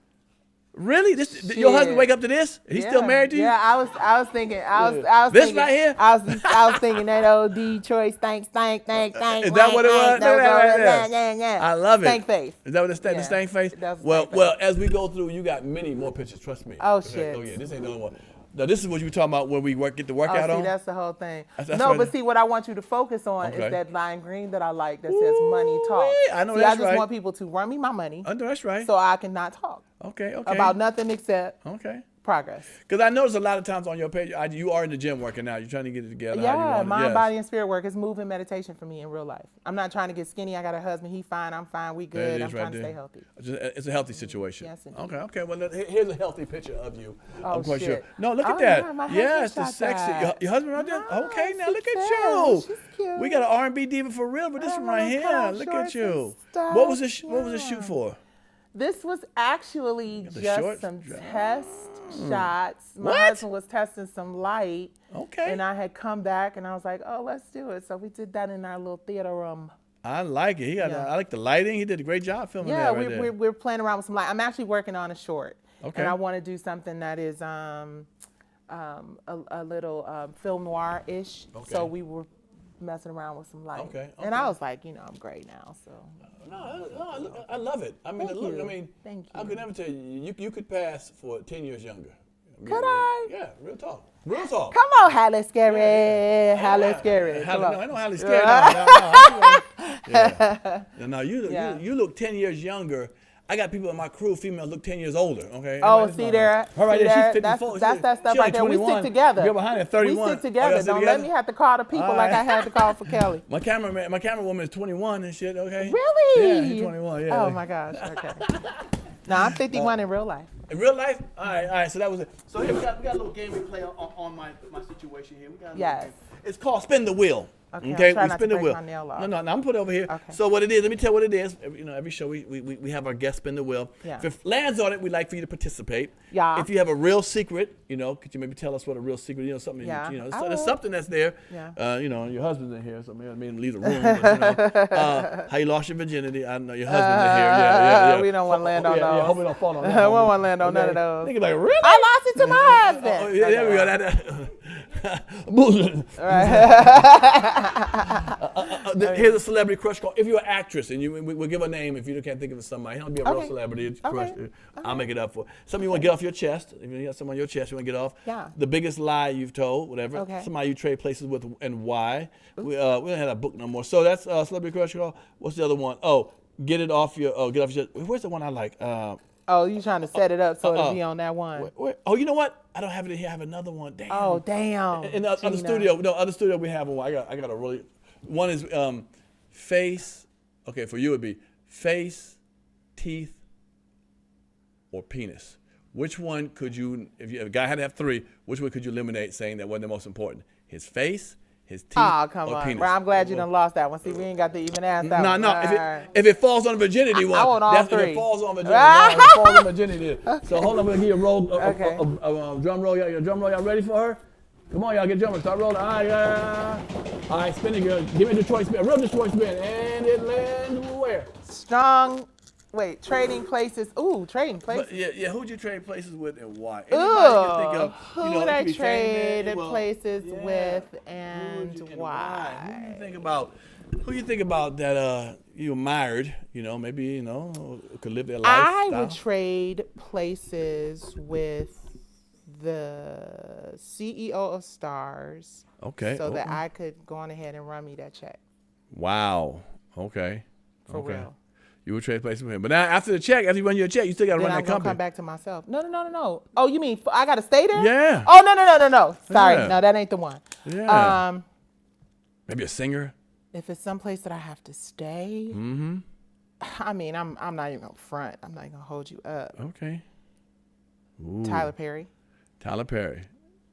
Really? Your husband wake up to this? He's still married to you? Yeah, I was thinking. I was this thinking, right here? I was thinking that old Detroit stank. Is that what it was? Yeah. I love it. Stank face. Is that what the stank face? Well, as we go through, you got many more pictures. Trust me. Oh shit. Oh yeah, this ain't the only one. Now this is what you were talking about when we get the workout on. That's the whole thing. That's but see, what I want you to focus on is that lime green that I like that says money talk. I know I just want people to run me my money. I know that's right. So I can not talk. Okay. About nothing except progress. Because I notice a lot of times on your page, you are in the gym working out. You're trying to get it together. Yeah, mind, body, and spirit work is moving meditation for me in real life. I'm not trying to get skinny. I got a husband. He fine. I'm fine. We good. I'm trying to stay healthy. It's a healthy situation. Yes, indeed. Okay. Well, here's a healthy picture of you. Oh, I'm quite shit. sure. No, look at that. Yeah, my yes, the shot sexy. that. Your husband right there? Okay, now look at cute. you. She's cute. We got an R&B diva for real, but this one right here. Look at you. What was this shoot for? This was actually just some test shots. My husband was testing some light. Okay. And I had come back and I was like, oh, let's do it. So we did that in our little theater room. I like it. I like the lighting. He did a great job filming that right there. We're playing around with some light. I'm actually working on a short. Okay. And I want to do something that is a little film noir-ish. Okay. So we were messing around with some light. Okay. And I was like, I'm great now, so. No, I love it. I mean, Thank you. I could never tell you could pass for 10 years younger. Could I? Yeah, real talk. Real talk. Come on, Halle Scary. Halle Scary. No, I know Halle Scary. No, you look 10 years younger. I got people in my crew, females, look 10 years older, okay? Oh, see there? Her right there, she's 54. That's that stuff right there. We stick together. Girl behind her, 31. We stick together. Don't let me have to call the people like I had to call for Kelly. My camerawoman is 21 and shit, okay? Really? Yeah, she's 21, yeah. Oh, my gosh, okay. No, I'm 51 in real life. In real life? All right, so that was it. So here we got a little game we play on my situation here. We got a little game. It's called Spin the Wheel. Okay, we spin the wheel. No, I'm gonna put it over here. Okay. So what it is, let me tell you what it is. Every show we have our guest spin the wheel. Yeah. If it lands on it, we'd like for you to participate. Yeah. If you have a real secret, could you maybe tell us what a real secret, something, there's something that's there. Yeah. Your husband's in here, so maybe I mean leave the room. But, how you lost your virginity? I know your husband's in here. Yeah. We don't want to land on those. Yeah, hope we don't fall on that. We don't want to land on none of those. Think like, really? I lost it to my husband. There we go. Here's a celebrity crush call. If you're an actress and we'll give a name if you can't think of somebody. He don't be a real celebrity. It's crush. I'll make it up for. Something you want to get off your chest. If you got something on your chest you want to get off. Yeah. The biggest lie you've told, whatever. Okay. Somebody you trade places with and why. We don't have that book no more. So that's celebrity crush call. What's the other one? Oh, get off your chest. Where's the one I like? Oh, you trying to set it up so it'll be on that one? Oh, you know what? I don't have it in here. I have another one. Damn. Oh, damn. In the other studio, we have one. I got a really. One is face. Okay, for you it'd be face, teeth, or penis. Which one could you, if a guy had to have three, which one could you eliminate, saying that wasn't the most important? His face, his teeth, or penis? Bro, I'm glad you done lost that one. See, we ain't got to even ask that one. No. If it falls on the virginity one, I want all three. If it falls on virginity, if it falls on virginity. So hold on, I'm gonna give you a roll, drum roll. Y'all ready for her? Come on, y'all, get jumping. Start rolling. All right, yeah. All right, spin it good. Give me the Detroit spin. Real Detroit spin. And it lands where? Trading places. Ooh, trading places. But yeah, who'd you trade places with and why? Ooh, Anybody can think of, who you know, would it I could be trade famous, well, places yeah. with Who and would you- why? Who you think about that you admired, you know, maybe, you know, could live their life? I would trade places with the CEO of Stars. Okay. So that I could go on ahead and run me that check. Wow. Okay. For real. You would trade places with him. But now after you run your check, you still got to run Then that I'm gonna company. come back to myself. No. Oh, you mean I gotta stay there? Yeah. Oh, no. Sorry, Yeah. no, that ain't the one. Yeah. Maybe a singer. If it's someplace that I have to stay, I mean, I'm not even gonna front. I'm not even gonna hold you up. Okay. Ooh. Tyler Perry.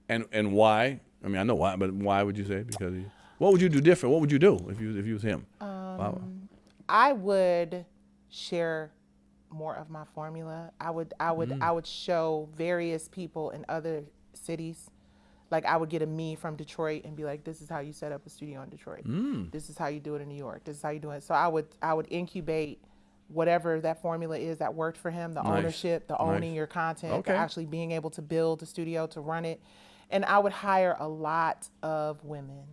And why? I mean, I know why, but why would you say? Because what would you do different? What would you do if you was him? I would share more of my formula. I would show various people in other cities. Like I would get a me from Detroit and be like, this is how you set up a studio in Detroit. This is how you do it in New York. This is how you do it. So I would incubate whatever that formula is that worked for him, the ownership, the owning your content, the actually being able to build a studio, to run it. And I would hire a lot of women.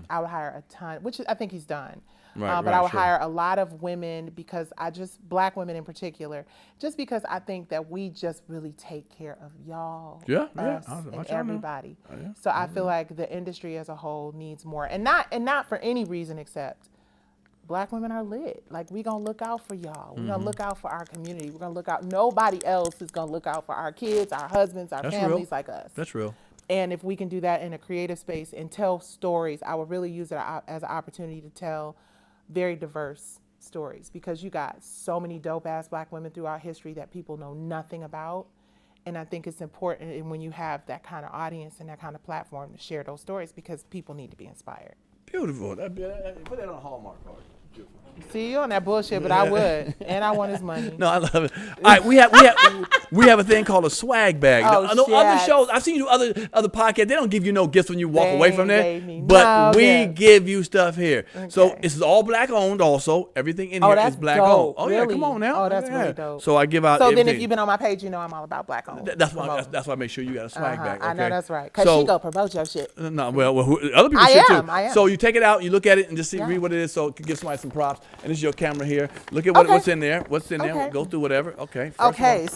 I would hire a ton, which I think he's done. But I would hire a lot of women because Black women in particular, just because I think that we just really take care of y'all, us, and everybody. So I feel like the industry as a whole needs more, and not for any reason except Black women are lit. Like we gonna look out for y'all. We're gonna look out for our community. We're gonna look out. Nobody else is gonna look out for our kids, our husbands, our families like us. That's real. And if we can do that in a creative space and tell stories, I would really use it as an opportunity to tell very diverse stories, because you got so many dope ass Black women throughout history that people know nothing about. And I think it's important, and when you have that kind of audience and that kind of platform, to share those stories, because people need to be inspired. Beautiful. Put that on a Hallmark card. Beautiful. See, you on that bullshit, but I would, and I want his money. No, I love it. All right, we have a thing called a swag bag. Oh, I know other shit. shows. I've seen you other podcasts. They don't give you no gifts when you walk away from there, gave me but no we gifts. give you stuff here. So Okay. this is all Black owned. Also, everything in here is that's Black dope. owned. Oh yeah, Really? come on now. Oh, that's Yeah. really dope. So I give out. So everything. then, if you've been on my page, you know I'm all about Black owned. That's why I make sure you got a swag bag. Okay? I know that's right. Cause So- she go promote your shit. No, well, other people I should am, too. I am. So you take it out, you look at it, and just Yeah. read what it is. So it can give somebody some props. And this is your camera here. Look at what's in there. What's in there? Okay. Go through whatever. Okay. First Okay.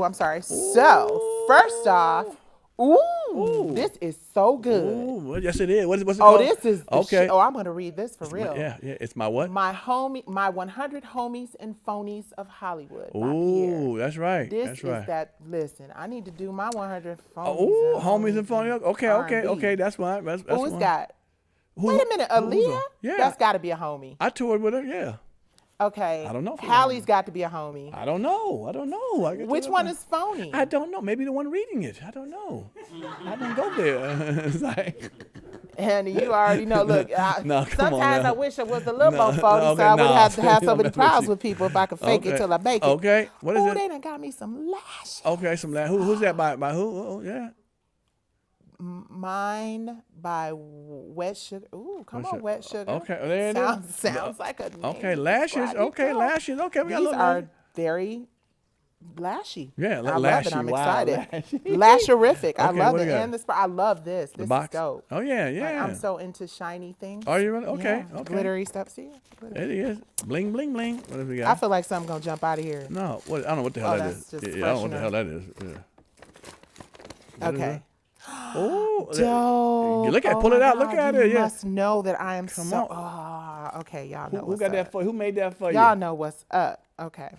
I'm sorry. So first off, this is so good. Ooh, yes, it is. What's it Oh, called? this is the okay. shit. Oh, I'm gonna read this for real. Yeah. It's my what? My 100 homies and phonies of Hollywood. By Ooh, Pierre. that's right. This that's is right. that. Listen, I need to do my 100 phonies. Ooh, homies and phony. Okay. R&B. That's right. That's Oh, it's one. got. Who- Wait a minute, who's Aaliyah? on? Yeah. That's got to be a homie. I toured with her. Yeah. Okay. I don't know if Hallie's got to be a homie. I don't know. I get Which to one that. is phony? I don't know. Maybe the one reading it. I don't know. I didn't go there. It's like, Honey, you already know. Look, No, come on sometimes now. I wish I was a little more No, phony, so okay, I wouldn't no. have to have so Don't many mess with problems you. with people if I could fake it till I make it. Okay. What is Ooh, it? they done got me some lash. Okay, some who's that by who? Oh, yeah. Mine by Wet Sugar. Ooh, come on, Wet Sugar. Okay, there it is. Sounds like a name. Okay, lashes. Describe Okay, it, girl. lashes. Okay, we got a These little are very lashy. Yeah, I love lashy. it. I'm Wow, excited. lashy. Lasherific. I Okay, love what it. do you got? And I love this. This box. is dope. Oh yeah, Like, yeah. I'm so into shiny things. Are you really? Okay, Yeah, okay. glittery stuff. See? Glitter. There it is. Bling, bling, bling. What have we got? I feel like something gonna jump out of here. No, what? I don't know what the hell that that's is. just Yeah, I don't know what the freshener. hell that is. Yeah. Okay. Oh, Dope. look at it. Oh Pull it my out. Look God, at you it. Yeah. must know that I am Come so. on. Oh, okay, y'all know Who what's got up. that for? Who made that for you? Y'all know what's up. Okay.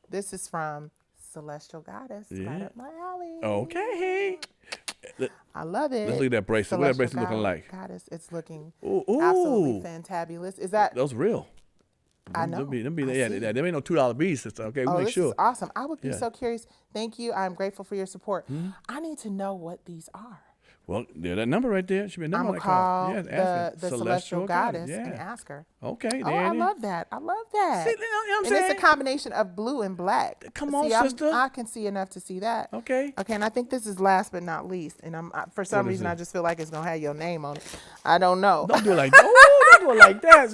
This is from Celestial Goddess. Yeah. Right up my alley. Okay. I love it. Let's look at that bracelet. What that Celestial bracelet looking like? Goddess. It's looking Ooh. absolutely fantabulous. Is that? Those real. I know. Them I yeah, see. them ain't no $2 beads, sister. Okay, we Oh, make this sure. is awesome. I would be Yeah. so curious. Thank you. I'm grateful for your support. Hmm? I need to know what these are. Well, there's that number right there. Should be a number I'm on gonna that call. call Yeah, the celestial goddess and ask her. Okay, Oh, there I it is. love that. I love that. See, you know what I'm And saying? it's a combination of blue and black. Come on, See, sister. I can see enough to see that. Okay. Okay, and I think this is last but not least. And for some What is reason, it? I just feel like it's gonna have your name on it. I don't know. Don't do it like that. Oh, don't do it like that.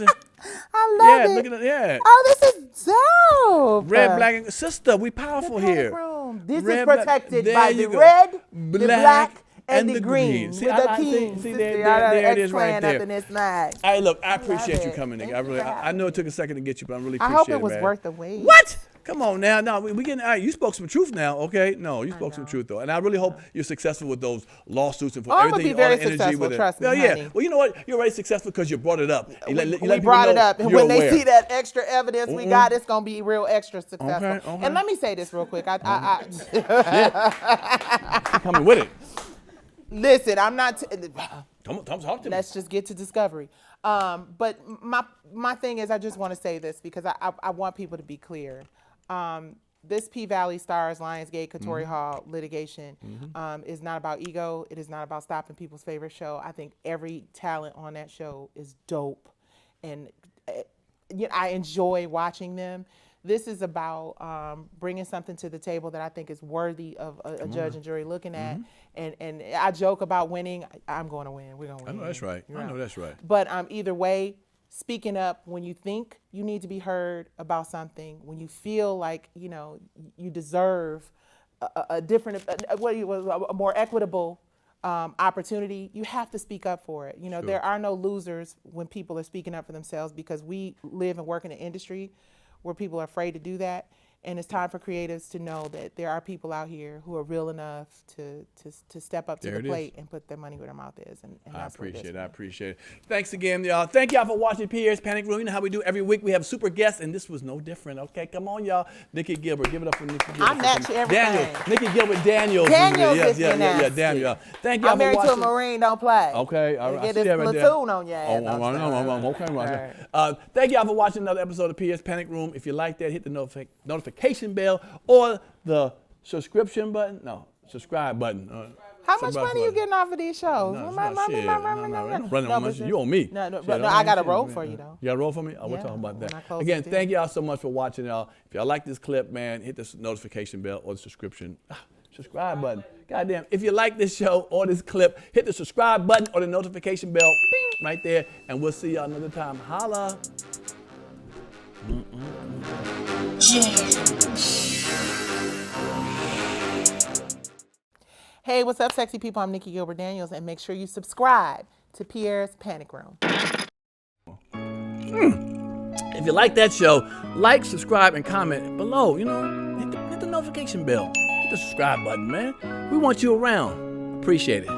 I love Yeah, it. look at it. Yeah. Oh, this is dope. Red, black, and sister, we powerful The Panic here. Room. This Red, is black- protected there by you the go. red, the black, and the green. See, with I the like- king. see, Sister, there y'all it is right X-Clan there. up in this night. Hey, look, I appreciate you it. coming, nigga. Thank you for I know it took a second to get you, but I really I appreciate hope it, it was man. worth the wait. What? Come on now. No, we getting, all right, you spoke some truth now, okay? No, you spoke some truth, though. And I really hope you're successful with those lawsuits and for I'ma everything, be all very the energy successful, with it. trust me, Yeah, yeah. honey. Well, you know what? You're already successful because you brought it up. You let We people brought it know up, and you're when they aware. see that extra evidence we got, it's gonna be real extra successful. Okay. And let me say this real quick. Coming with it. Listen, I'm not. Come talk to me. Let's just get to discovery. But my thing is, I just want to say this because I want people to be clear. This P-Valley Stars, Lionsgate, Katori Hall litigation is not about ego. It is not about stopping people's favorite show. I think every talent on that show is dope, and I enjoy watching them. This is about bringing something to the table that I think is worthy of a judge and jury looking at. And I joke about winning. I'm going to win. We're going to win. I know that's right. I know that's right. But either way, speaking up when you think you need to be heard about something, when you feel like you deserve a different, a more equitable opportunity, you have to speak up for it. There are no losers when people are speaking up for themselves, because we live and work in an industry where people are afraid to do that. And it's time for creatives to know that there are people out here who are real enough to step up to the plate and put their money where their mouth is. And I that's appreciate it. what I appreciate it. Thanks again, y'all. Thank y'all for watching Pierre's Panic Room. You know how we do every week. We have super guests, and this was no different. Okay, come on, y'all. Nicci Gilbert. Give it up for Nicci Gilbert. I match everything. Nicci Gilbert Daniels. Daniels Yes, is yeah, nasty. Daniel. Thank y'all I'm for married watching. to a Marine, don't play. Okay, all right. Get I see this that right there. platoon on your ass. Okay, right. Thank y'all for watching another episode of Pierre's Panic Room. If you like that, hit the notification bell or the subscription button. No, subscribe button. How much money you getting off of these shows? No, running on my shit. You owe me. No, I got a roll for you, though. You got a roll for me? Oh, we're talking about when I that. close Again, the thank y'all so much for watching, y'all. If y'all like this clip, man, hit the notification bell or the subscribe button. Goddamn. If you like this show or this clip, hit the subscribe button or the notification bell, bing, right there, and we'll see y'all another time. Holla. Hey, what's up, sexy people? I'm Nicci Gilbert Daniels, and make sure you subscribe to Pierre's Panic Room. If you like that show, like, subscribe, and comment below. Hit the notification bell. Hit the subscribe button, man. We want you around. Appreciate it.